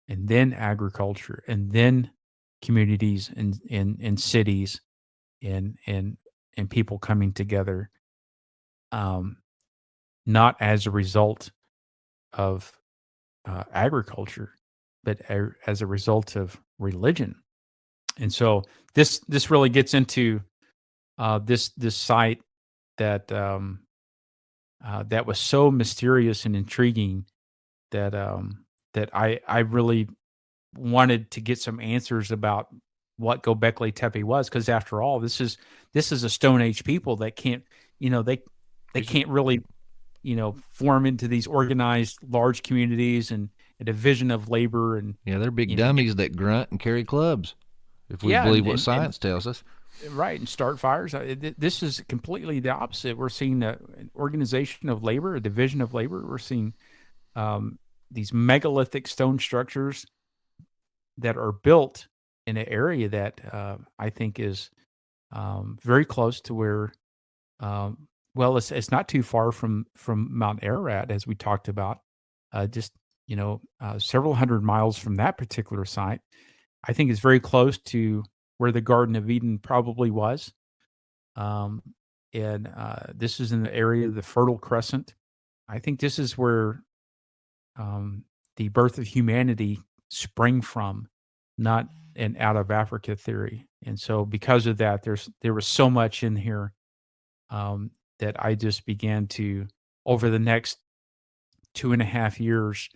and then agriculture, and then communities and cities and people coming together, not as a result of agriculture, but as a result of religion. And so this really gets into this site that that was so mysterious and intriguing that that I really wanted to get some answers about what Göbekli Tepe was, because after all, this is a Stone Age people that can't, they can't really, form into these organized large communities and a division of labor. And yeah, they're big dummies that grunt and carry clubs, if we believe what science tells us. Right, and start fires. This is completely the opposite. We're seeing an organization of labor, a division of labor. We're seeing these megalithic stone structures that are built in an area that I think is very close to where, it's not too far from Mount Ararat, as we talked about, just several hundred miles from that particular site. I think it's very close to where the Garden of Eden probably was. And this is in the area of the Fertile Crescent. I think this is where the birth of humanity sprang from, not an out of Africa theory. And so because of that, there was so much in here that I just began to, over the next 2.5 years,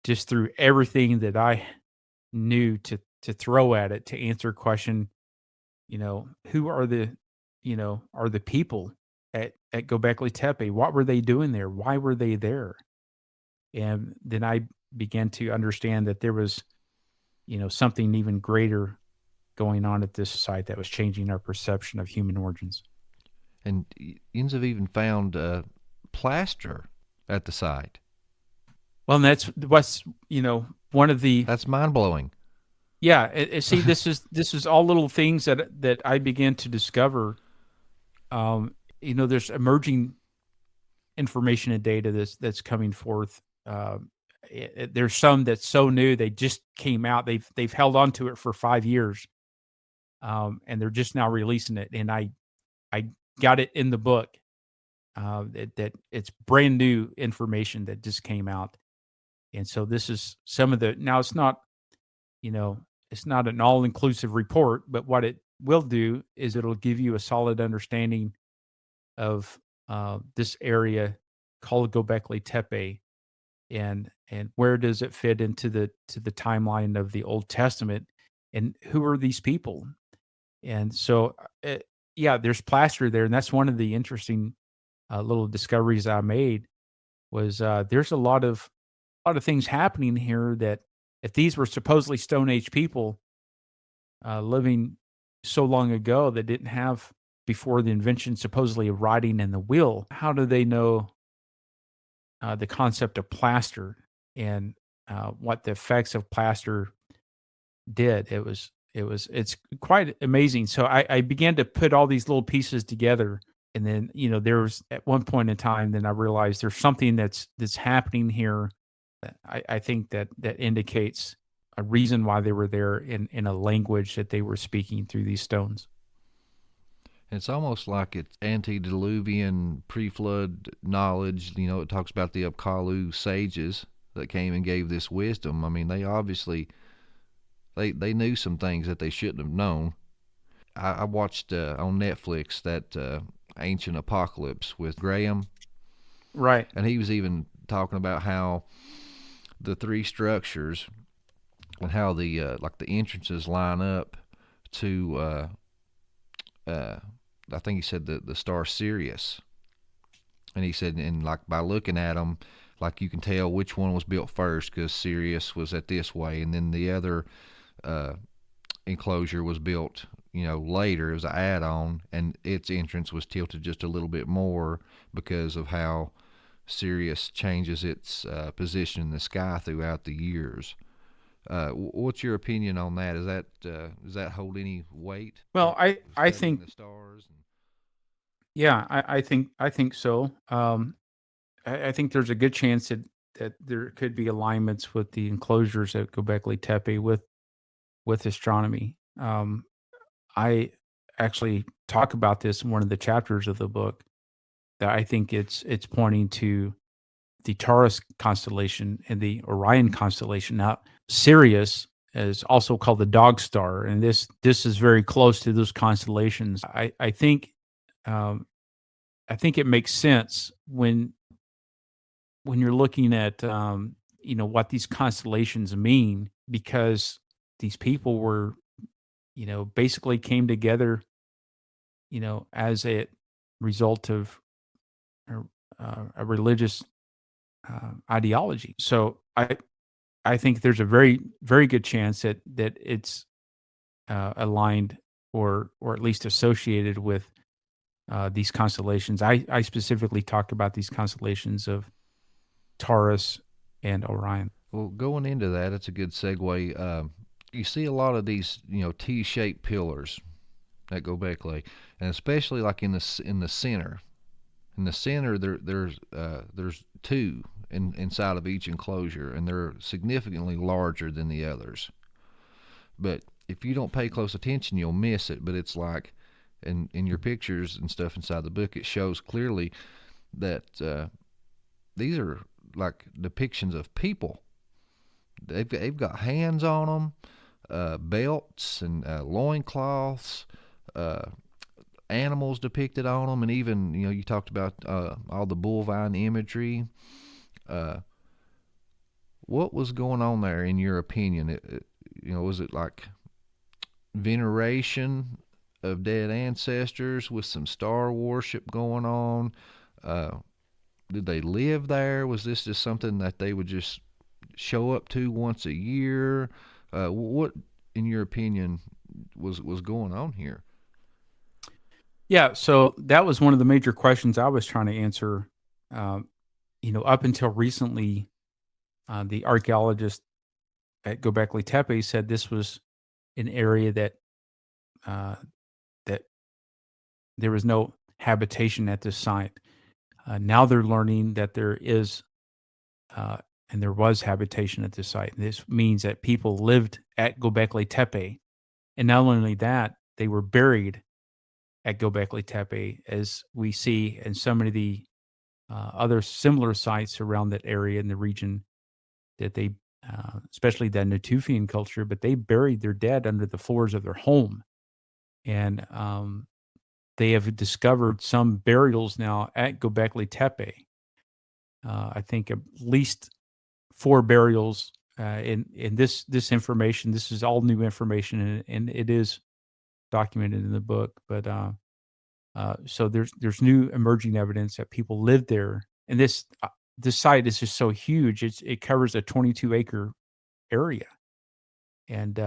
just threw everything that I knew to throw at it to answer a question, who are the people at Göbekli Tepe? What were they doing there? Why were they there? And then I began to understand that there was, something even greater going on at this site that was changing our perception of human origins. And Yins have even found plaster at the site. Well, and that's what's, one of the... That's mind-blowing. Yeah, see, this is all little things that I began to discover. There's emerging information and data that's coming forth. There's some that's so new they just came out. They've held on to it for 5 years, and they're just now releasing it. And I got it in the book. That it's brand new information that just came out, and so this is some of the. Now it's not, it's not an all-inclusive report, but what it will do is it'll give you a solid understanding of this area called Göbekli Tepe, and where does it fit into the timeline of the Old Testament, and who are these people? And so, there's plaster there, and that's one of the interesting little discoveries I made was there's a lot of things happening here that, if these were supposedly Stone Age people living so long ago that didn't have, before the invention supposedly of writing and the wheel, how do they know the concept of plaster and what the effects of plaster did? It's quite amazing. So I began to put all these little pieces together, and then there was, at one point in time, then I realized there's something that's happening here. I think that indicates a reason why they were there in a language that they were speaking through these stones. It's almost like it's antediluvian pre-flood knowledge. It talks about the Upkalu sages that came and gave this wisdom. I mean, they obviously they knew some things that they shouldn't have known. I watched on Netflix that Ancient Apocalypse with Graham. Right. And he was even talking about how the three structures and how the like the entrances line up to I think he said the star Sirius, and he said, and like by looking at them, like you can tell which one was built first because Sirius was at this way, and then the other enclosure was built later. It was an add-on, and its entrance was tilted just a little bit more because of how Sirius changes its position in the sky throughout the years. What's your opinion on that? Does that hold any weight? Well, I Studying think the stars. yeah, I think so. I think there's a good chance that there could be alignments with the enclosures at Göbekli Tepe with astronomy. I actually talk about this in one of the chapters of the book, that I think it's pointing to the Taurus constellation and the Orion constellation. Now, Sirius is also called the Dog Star, and this is very close to those constellations. Um, I think it makes sense when you're looking at what these constellations mean, because these people were basically came together as a result of a religious ideology. So I think there's a very very good chance that it's aligned or at least associated with these constellations. I specifically talk about these constellations of Taurus and Orion. Well, going into that, it's a good segue. You see a lot of these, T-shaped pillars that go back, and especially like in the center. In the center, there's two inside of each enclosure, and they're significantly larger than the others. But if you don't pay close attention, you'll miss it. But it's like, in your pictures and stuff inside the book, it shows clearly that these are like depictions of people. They've got hands on them, belts and loincloths, animals depicted on them, and even you talked about all the bovine imagery. What was going on there, in your opinion? Was it like veneration of dead ancestors with some star worship going on? Did they live there? Was this just something that they would just show up to once a year? What, in your opinion, was going on here? Yeah, so that was one of the major questions I was trying to answer. Up until recently, the archaeologist at Göbekli Tepe said this was an area that there was no habitation at this site. Now they're learning that there is and there was habitation at this site. This means that people lived at Göbekli Tepe, and not only that, they were buried at Göbekli Tepe, as we see in so many of the other similar sites around that area in the region, that they, especially the Natufian culture, but they buried their dead under the floors of their home. And they have discovered some burials now at Göbekli Tepe. I think at least 4 burials in this information. This is all new information, and it is documented in the book. But so there's new emerging evidence that people lived there, and this site is just so huge. It covers a 22-acre area, and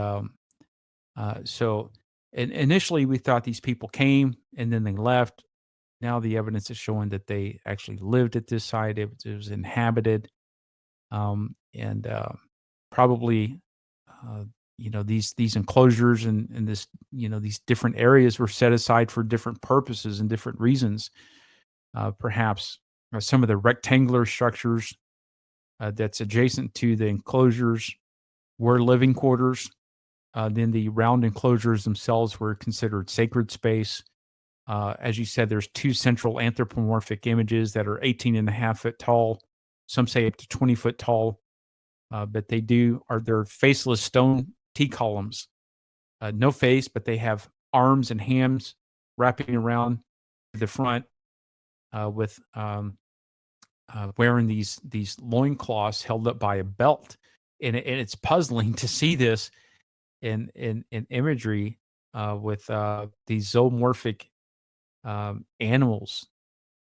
so initially we thought these people came and then they left. Now the evidence is showing that they actually lived at this site. It was inhabited, and probably these enclosures and this these different areas were set aside for different purposes and different reasons. Perhaps some of the rectangular structures that's adjacent to the enclosures were living quarters. Then the round enclosures themselves were considered sacred space. As you said, there's 2 central anthropomorphic images that are 18.5 foot tall. Some say up to 20 foot tall, but they're faceless stone T columns. No face, but they have arms and hands wrapping around the front, with wearing these loincloths held up by a belt. And it's puzzling to see this in imagery with these zoomorphic animals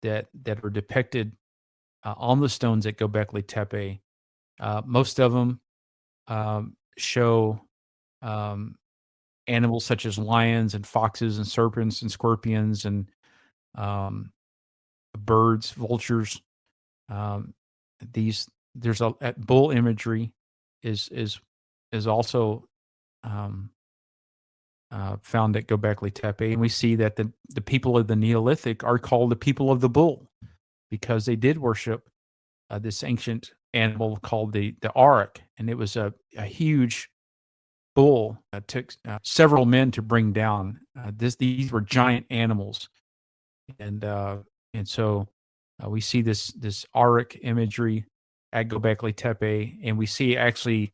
that are depicted on the stones at Göbekli Tepe. Most of them show animals such as lions and foxes and serpents and scorpions and birds, vultures. There's bull imagery is is also found at Göbekli Tepe, and we see that the people of the Neolithic are called the people of the bull because they did worship this ancient animal called the auric, and it was a huge bull that took several men to bring down. These were giant animals, and so we see this auric imagery at Göbekli Tepe, and we see actually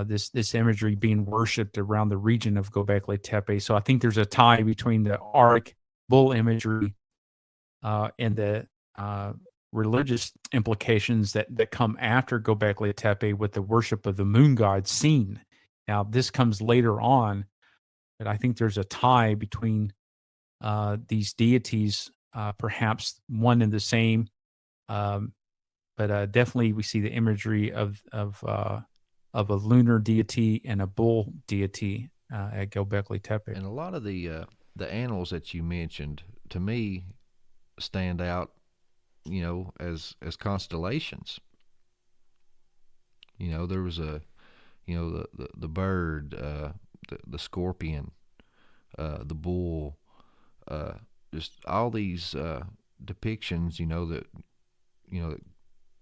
this imagery being worshipped around the region of Göbekli Tepe. So I think there's a tie between the auric bull imagery and the religious implications that come after Göbekli Tepe with the worship of the moon god seen. Now this comes later on, but I think there's a tie between these deities, perhaps one and the same. But definitely we see the imagery of a lunar deity and a bull deity at Göbekli Tepe. And a lot of the animals that you mentioned, to me, stand out, as constellations. There was the bird, the scorpion, the bull, just all these depictions,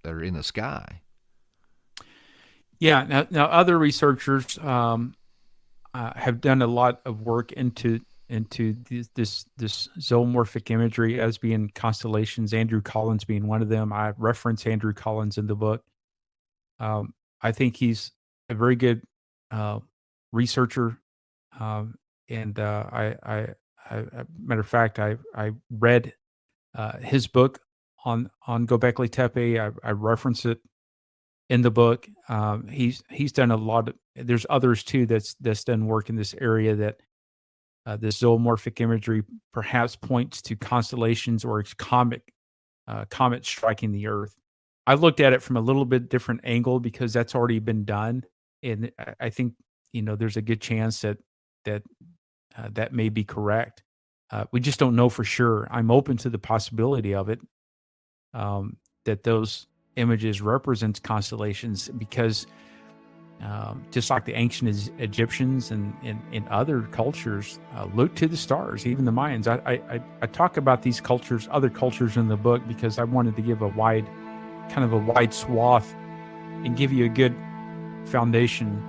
that are in the sky. Yeah. Now other researchers have done a lot of work into this zoomorphic imagery as being constellations. Andrew Collins being one of them. I reference Andrew Collins in the book. I think he's a very good researcher, and I matter of fact, I read his book on Göbekli Tepe. I reference it in the book. He's done a lot of. There's others too that's done work in this area that this zoomorphic imagery perhaps points to constellations or comet striking the Earth. I looked at it from a little bit different angle because that's already been done, and I think there's a good chance that may be correct. We just don't know for sure. I'm open to the possibility of it, that those images represents constellations because just like the ancient Egyptians and other cultures look to the stars, even the Mayans. I talk about these cultures, other cultures in the book because I wanted to give a wide swath and give you a good foundation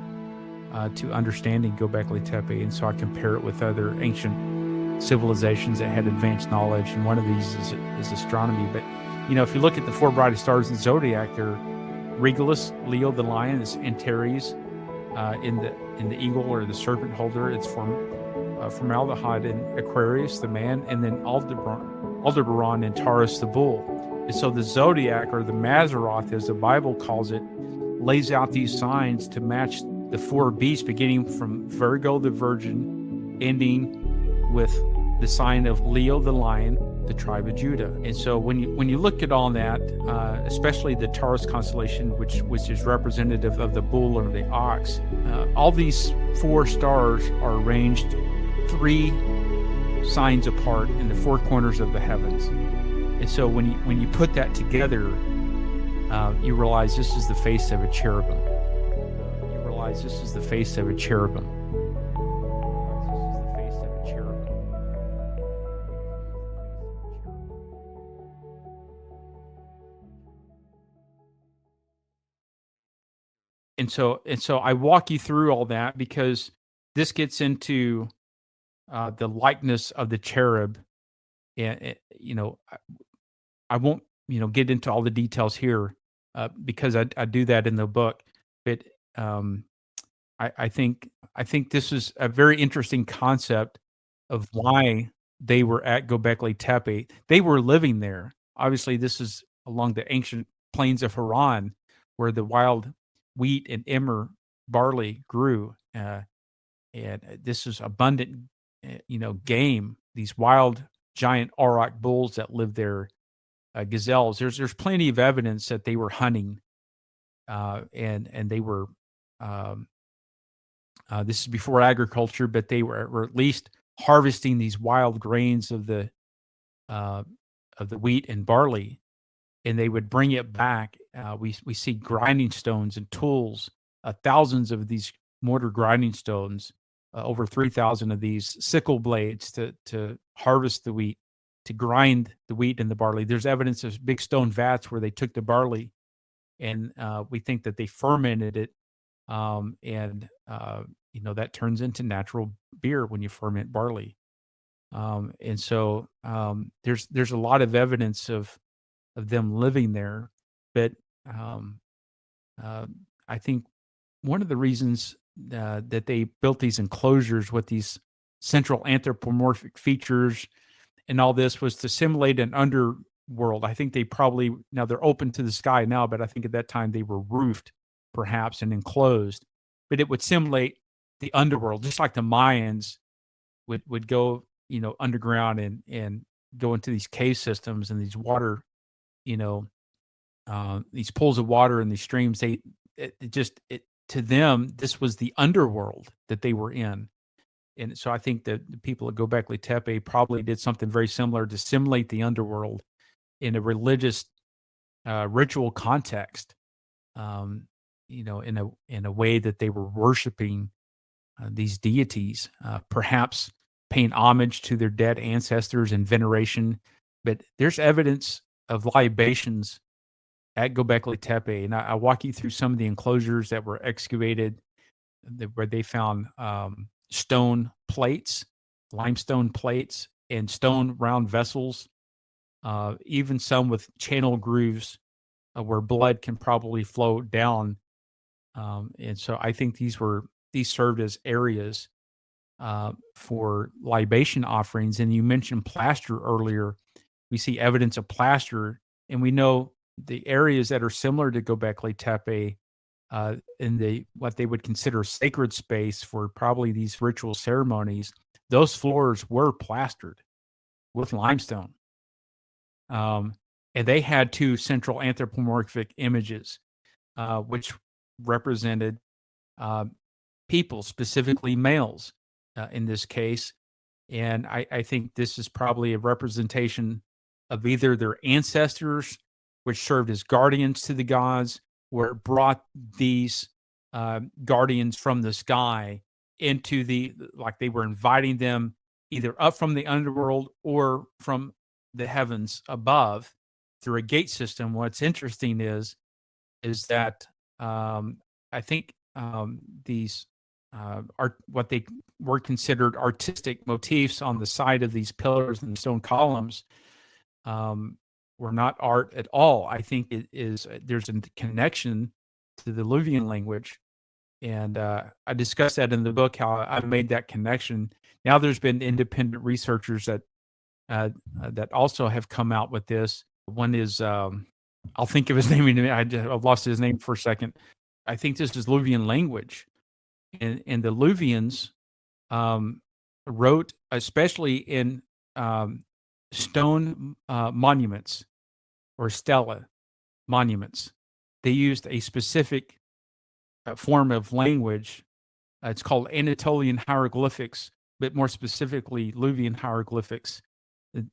to understanding Göbekli Tepe. And so I compare it with other ancient civilizations that had advanced knowledge. And one of these is astronomy. But, if you look at the four brightest stars in the zodiac, they're Regulus, Leo the lion, is Antares, in the eagle or the serpent holder, it's formaldehyde in Aquarius, the man, and then Aldebaran in Taurus, the bull. And so the zodiac, or the Mazzaroth as the Bible calls it, lays out these signs to match the four beasts, beginning from Virgo the virgin, ending with the sign of Leo the lion, the tribe of Judah. And so when you look at all that, especially the Taurus constellation, which is representative of the bull or the ox, all these four stars are arranged 3 signs apart in the 4 corners of the heavens. And so when you put that together, you realize this is the face of a cherubim. And so I walk you through all that because this gets into the likeness of the cherub. And I won't get into all the details here because I do that in the book. But I think this is a very interesting concept of why they were at Göbekli Tepe. They were living there. Obviously, this is along the ancient plains of Haran, where the wild wheat and emmer barley grew, and this is abundant, game. These wild giant auroch bulls that live there, gazelles. There's plenty of evidence that they were hunting, and they were. This is before agriculture, but they were at least harvesting these wild grains of the wheat and barley, and they would bring it back. We see grinding stones and tools, thousands of these mortar grinding stones, over 3,000 of these sickle blades to harvest the wheat, to grind the wheat and the barley. There's evidence of big stone vats where they took the barley, and we think that they fermented it, and that turns into natural beer when you ferment barley. And so there's a lot of evidence of them living there, but I think one of the reasons that they built these enclosures with these central anthropomorphic features and all this was to simulate an underworld. I think they probably, now they're open to the sky now, but I think at that time they were roofed perhaps and enclosed, but it would simulate the underworld, just like the Mayans would go, underground and go into these cave systems and these water, these pools of water and these streams. To them, this was the underworld that they were in. And so I think that the people at Göbekli Tepe probably did something very similar to simulate the underworld in a religious, ritual context, in a way that they were worshiping these deities, perhaps paying homage to their dead ancestors in veneration. But there's evidence of libations at Göbekli Tepe, and I walk you through some of the enclosures that were excavated, where they found stone plates, limestone plates, and stone round vessels, even some with channel grooves where blood can probably flow down. And so I think these served as areas for libation offerings. And you mentioned plaster earlier. We see evidence of plaster, and we know the areas that are similar to Göbekli Tepe, in what they would consider sacred space for probably these ritual ceremonies, those floors were plastered with limestone. And they had two central anthropomorphic images, which represented people, specifically males in this case. And I think this is probably a representation of either their ancestors, which served as guardians to the gods, where it brought these guardians from the sky into like they were inviting them either up from the underworld or from the heavens above through a gate system. What's interesting is that I think these are what they were considered artistic motifs on the side of these pillars and stone columns, were not art at all. I think it is, there's a connection to the Luvian language. And I discussed that in the book, how I made that connection. Now there's been independent researchers that also have come out with this. One is, I'll think of his name in a minute. I've lost his name for a second. I think this is Luvian language. And the Luvians wrote, especially in stone monuments or stela monuments, they used a specific form of language. It's called Anatolian hieroglyphics, but more specifically Luvian hieroglyphics.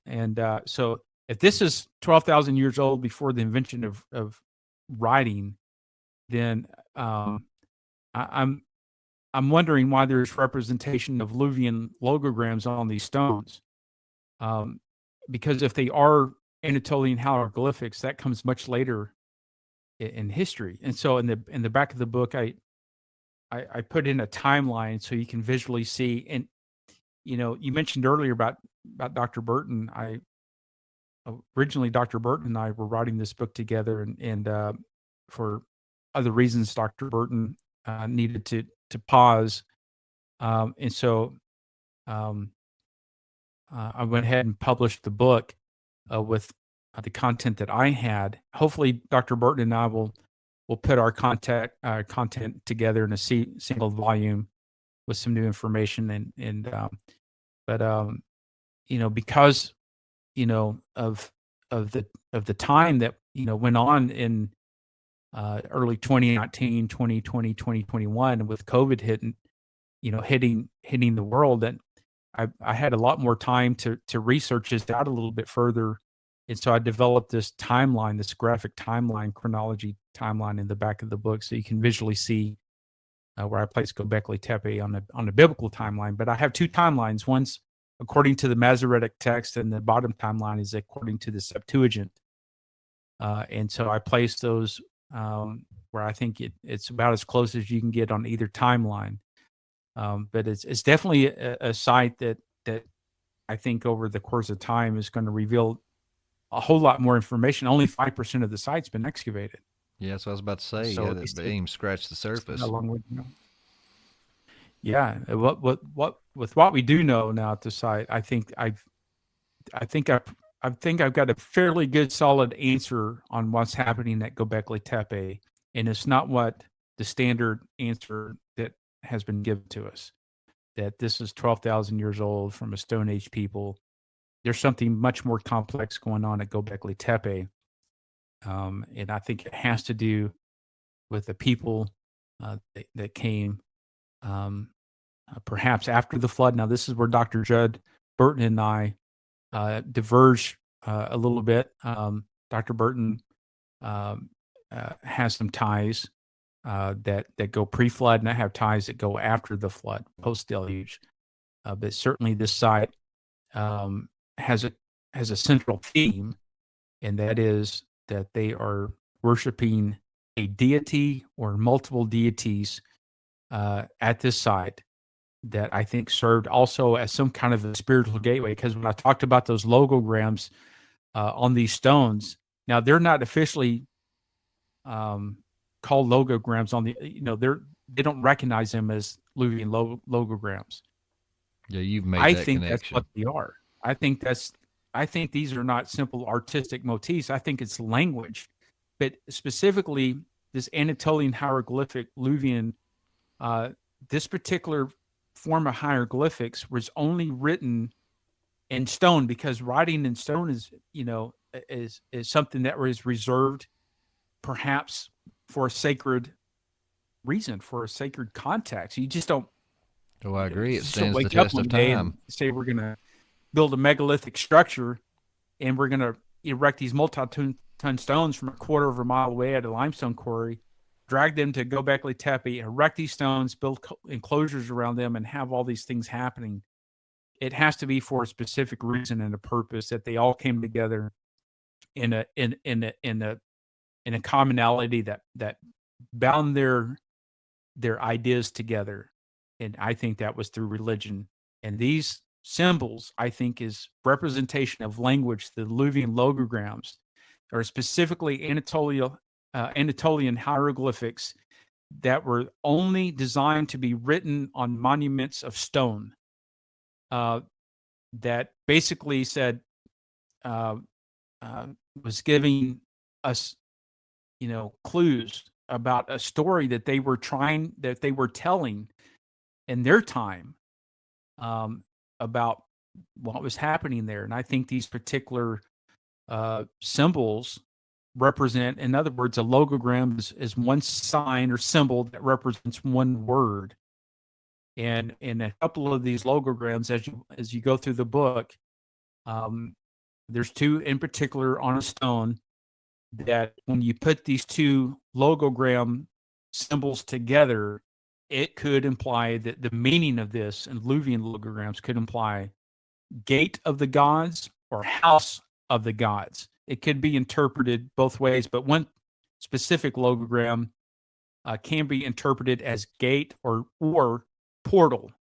And so if this is 12,000 years old before the invention of writing, then I'm wondering why there's representation of Luvian logograms on these stones. Because if they are Anatolian hieroglyphics, that comes much later in history. And so in the back of the book, I put in a timeline so you can visually see. And you mentioned earlier about Dr. Burton. Originally Dr. Burton and I were writing this book together, and for other reasons, Dr. Burton needed to pause, and so I went ahead and published the book with the content that I had. Hopefully, Dr. Burton and I will put our content together in a single volume with some new information. But because of the time that went on in early 2019, 2020, 2021, with COVID hitting the world, that I had a lot more time to research this out a little bit further. And so I developed this timeline, this graphic timeline, chronology timeline in the back of the book, so you can visually see where I place Göbekli Tepe on the biblical timeline. But I have two timelines. One's according to the Masoretic text, and the bottom timeline is according to the Septuagint. And so I place those where I think it's about as close as you can get on either timeline. But it's definitely a site that I think over the course of time is going to reveal a whole lot more information. Only 5% of the site's been excavated. Yeah, so I was about to say, So yeah, that they even scratched the surface. A long way to go. Yeah, what with what we do know now at the site, I think I've got a fairly good solid answer on what's happening at Göbekli Tepe, and it's not what the standard answer that has been given to us, that this is 12,000 years old from a Stone Age people. There's something much more complex going on at Göbekli Tepe, and I think it has to do with the people that came perhaps after the flood. Now, this is where Dr. Judd Burton and I diverge a little bit. Dr. Burton has some ties that go pre-flood, and I have ties that go after the flood, post-deluge. But certainly, this site has a central theme, and that is that they are worshiping a deity or multiple deities at this site that I think served also as some kind of a spiritual gateway. Because when I talked about those logograms on these stones, now they're not officially called logograms on the, they don't recognize them as Luvian logograms. Yeah, you've made I that think connection. that's what they are. I think these are not simple artistic motifs. I think it's language, but specifically this Anatolian hieroglyphic Luvian, this particular form of hieroglyphics was only written in stone, because writing in stone is something that was reserved perhaps for a sacred reason, for a sacred context. You just don't. Oh, I agree. It just stands don't the wake up test one of day time. and say we're going to build a megalithic structure and we're going to erect these multi-ton stones from a quarter of a mile away at a limestone quarry, drag them to Göbekli Tepe, erect these stones, build enclosures around them, and have all these things happening. It has to be for a specific reason and a purpose, that they all came together in a commonality that bound their ideas together. And I think that was through religion. And these symbols, I think, is representation of language. The Luvian logograms are specifically Anatolian hieroglyphics that were only designed to be written on monuments of stone, that basically said, was giving us, clues about a story that they were telling in their time, about what was happening there. And I think these particular symbols represent, in other words, a logogram is one sign or symbol that represents one word. And in a couple of these logograms, as you go through the book, there's two in particular on a stone that when you put these two logogram symbols together, it could imply that the meaning of this in Luvian logograms could imply gate of the gods or house of the gods. It could be interpreted both ways, but one specific logogram can be interpreted as gate or portal.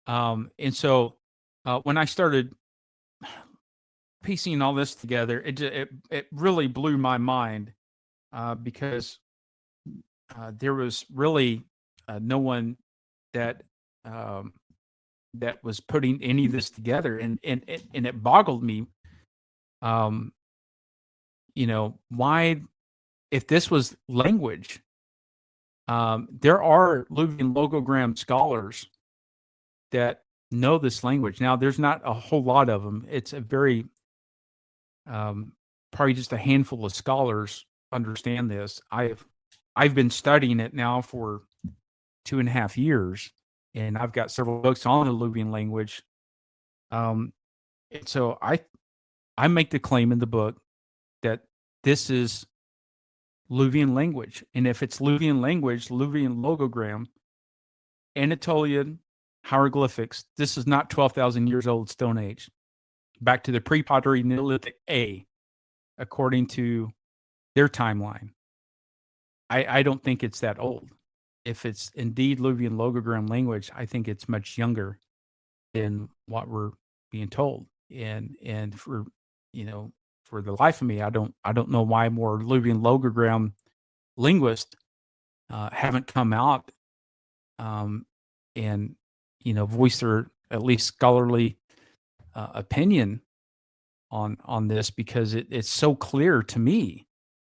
And so when I started piecing all this together, it really blew my mind, because there was really no one that was putting any of this together, and it boggled me. Why, if this was language, there are Luvian logogram scholars that know this language. Now, there's not a whole lot of them. It's a very probably just a handful of scholars understand this. I've been studying it now for 2.5 years, and I've got several books on the Luvian language. And so I make the claim in the book that this is Luvian language. And if it's Luvian language, Luvian logogram, Anatolian hieroglyphics, this is not 12,000 years old Stone Age. Back to the pre-pottery Neolithic A, according to their timeline. I don't think it's that old. If it's indeed Luvian logogram language, I think it's much younger than what we're being told. And for for the life of me, I don't know why more Luvian logogram linguists haven't come out and voice their at least scholarly opinion on this, because it's so clear to me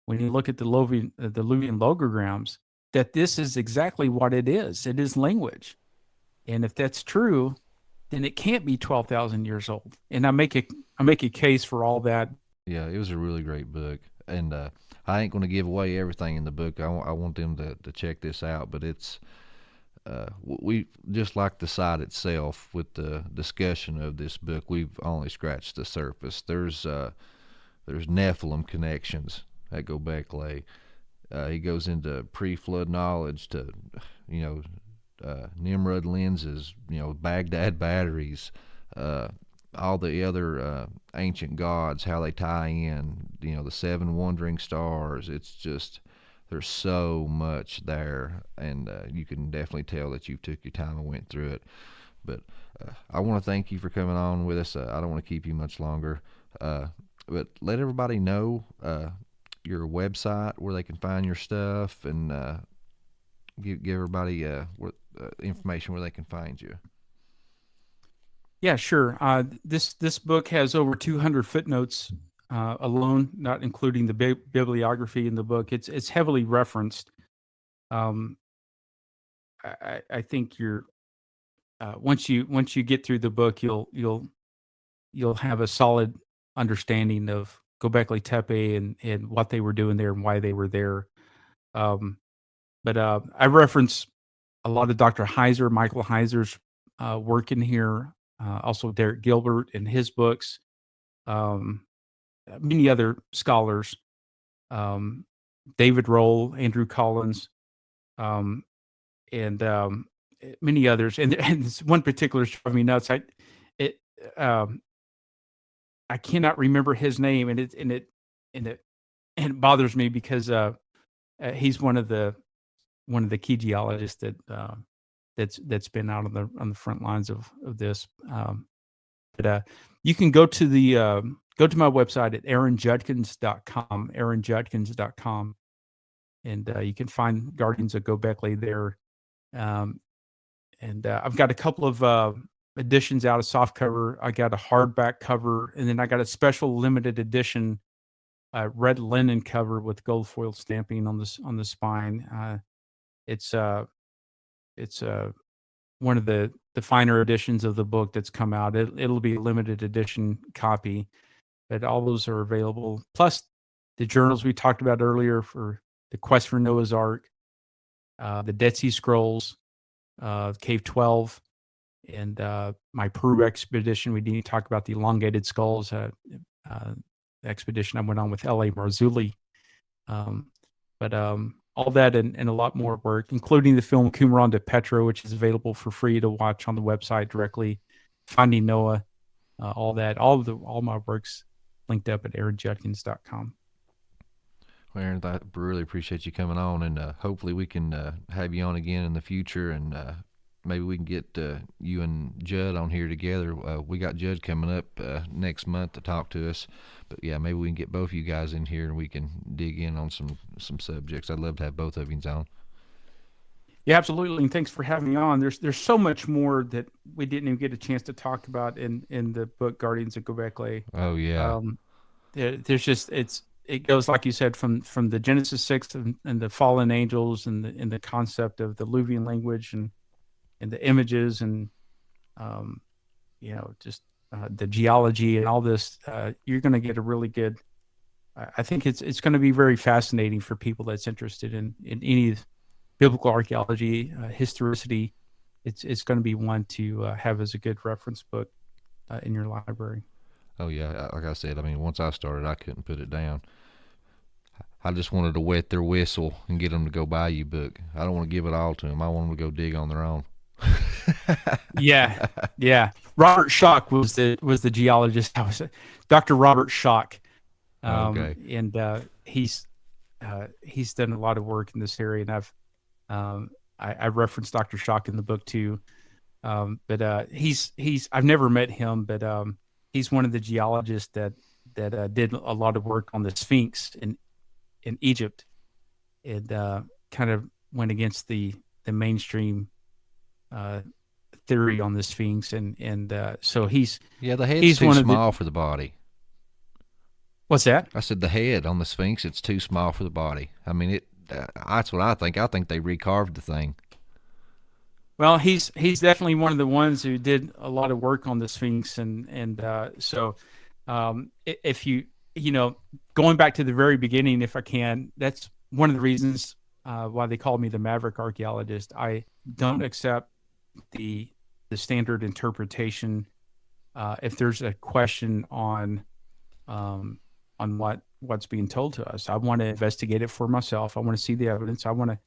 when you look at the Luvian logograms that this is exactly what it is. It is language, and if that's true, then it can't be 12,000 years old. And I make a case for all that. Yeah, it was a really great book, and I ain't going to give away everything in the book. I want them to check this out, but it's we just like the site itself with the discussion of this book. We've only scratched the surface. There's Nephilim connections that go back lay. He goes into pre-flood knowledge to Nimrod lenses, Baghdad batteries, all the other ancient gods, how they tie in, the 7 wandering stars. It's just, there's so much there, and you can definitely tell that you took your time and went through it. But I want to thank you for coming on with us. I don't want to keep you much longer, but let everybody know your website, where they can find your stuff, and give everybody information where they can find you. Yeah, sure. This book has over 200 footnotes alone, not including the bibliography in the book. It's heavily referenced. I think you're once you get through the book, you'll have a solid understanding of Göbekli Tepe and what they were doing there and why they were there. But I reference a lot of Dr. Heiser, Michael Heiser's work in here. Also Derek Gilbert and his books, many other scholars, David Roll, Andrew Collins, and many others. And this one particular is driving me nuts. I cannot remember his name, and it bothers me because he's one of the key geologists that's been out on the front lines of this. But you can go to my website at aaronjudkins.com, and you can find Guardians of Göbekli there. And I've got a couple of editions out of softcover. I got a hardback cover, and then I got a special limited edition red linen cover with gold foil stamping on the spine. It's one of the finer editions of the book that's come out. It'll be a limited edition copy, but all those are available. Plus the journals we talked about earlier for the Quest for Noah's Ark, the Dead Sea Scrolls, Cave 12, and my Peru expedition. We didn't talk about the elongated skulls expedition I went on with L.A. Marzulli. But all that and a lot more work, including the film Qumran de Petra, which is available for free to watch on the website directly. Finding Noah, all that, all my work's linked up at aaronjudkins.com. Well, Aaron, I really appreciate you coming on, and hopefully we can have you on again in the future, and maybe we can get you and Judd on here together. We got Judd coming up next month to talk to us, but yeah, maybe we can get both of you guys in here and we can dig in on some subjects. I'd love to have both of you on. Yeah, absolutely, and thanks for having me on. There's so much more that we didn't even get a chance to talk about in the book Guardians of Göbekli. Oh yeah. There's just it goes, like you said, from the Genesis 6 and the fallen angels and the concept of the Luvian language and the images and just the geology and all this. You're going to get a really good. I think it's going to be very fascinating for people that's interested in any biblical archaeology, historicity. It's going to be one to have as a good reference book in your library. Oh yeah, like I said, I mean, once I started, I couldn't put it down. I just wanted to wet their whistle and get them to go buy you book. I don't want to give it all to them. I want them to go dig on their own. Yeah. Robert Schock was the geologist. Dr. Robert Schock. Okay. And he's done a lot of work in this area, and I referenced Dr. Schock in the book too. But he's I've never met him, but he's one of the geologists that did a lot of work on the Sphinx in Egypt, and kind of went against the mainstream theory on the Sphinx, and so he's the head's too small for the body. What's that? I said the head on the Sphinx, it's too small for the body. I mean, that's what I think. I think they recarved the thing. Well, he's definitely one of the ones who did a lot of work on the Sphinx, and so if you going back to the very beginning, if I can, that's one of the reasons why they call me the Maverick Archeologist. I don't accept the standard interpretation. If there's a question on what's being told to us, I want to investigate it for myself. I want to see the evidence. I want to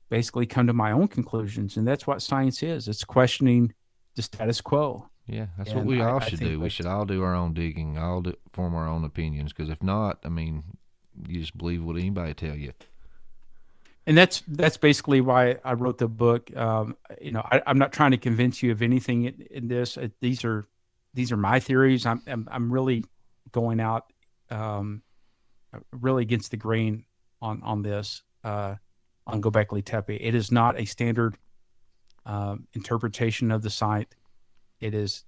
basically come to my own conclusions, and that's what science is. It's questioning the status quo. Yeah, that's what we all should do. We should all do our own digging, form our own opinions, because if not, I mean, you just believe what anybody tell you. And that's basically why I wrote the book. I'm not trying to convince you of anything in this. These are my theories. I'm really going out really against the grain on this on Göbekli Tepe. It is not a standard interpretation of the site. It is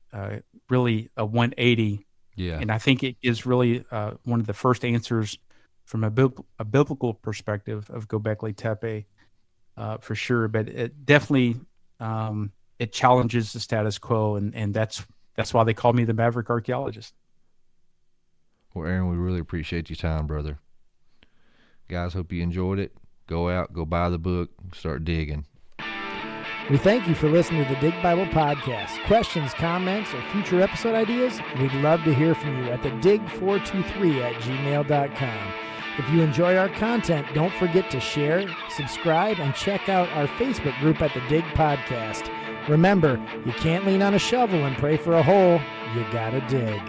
really a 180. Yeah. And I think it is really one of the first answers from a biblical perspective of Göbekli Tepe, for sure. But it definitely it challenges the status quo, and that's why they call me the Maverick Archeologist. Well, Aaron, we really appreciate your time, brother. Guys, hope you enjoyed it. Go out, go buy the book, start digging. We thank you for listening to the Dig Bible Podcast. Questions, comments, or future episode ideas? We'd love to hear from you at the dig423@gmail.com. If you enjoy our content, don't forget to share, subscribe, and check out our Facebook group at the Dig Podcast. Remember, you can't lean on a shovel and pray for a hole. You gotta dig.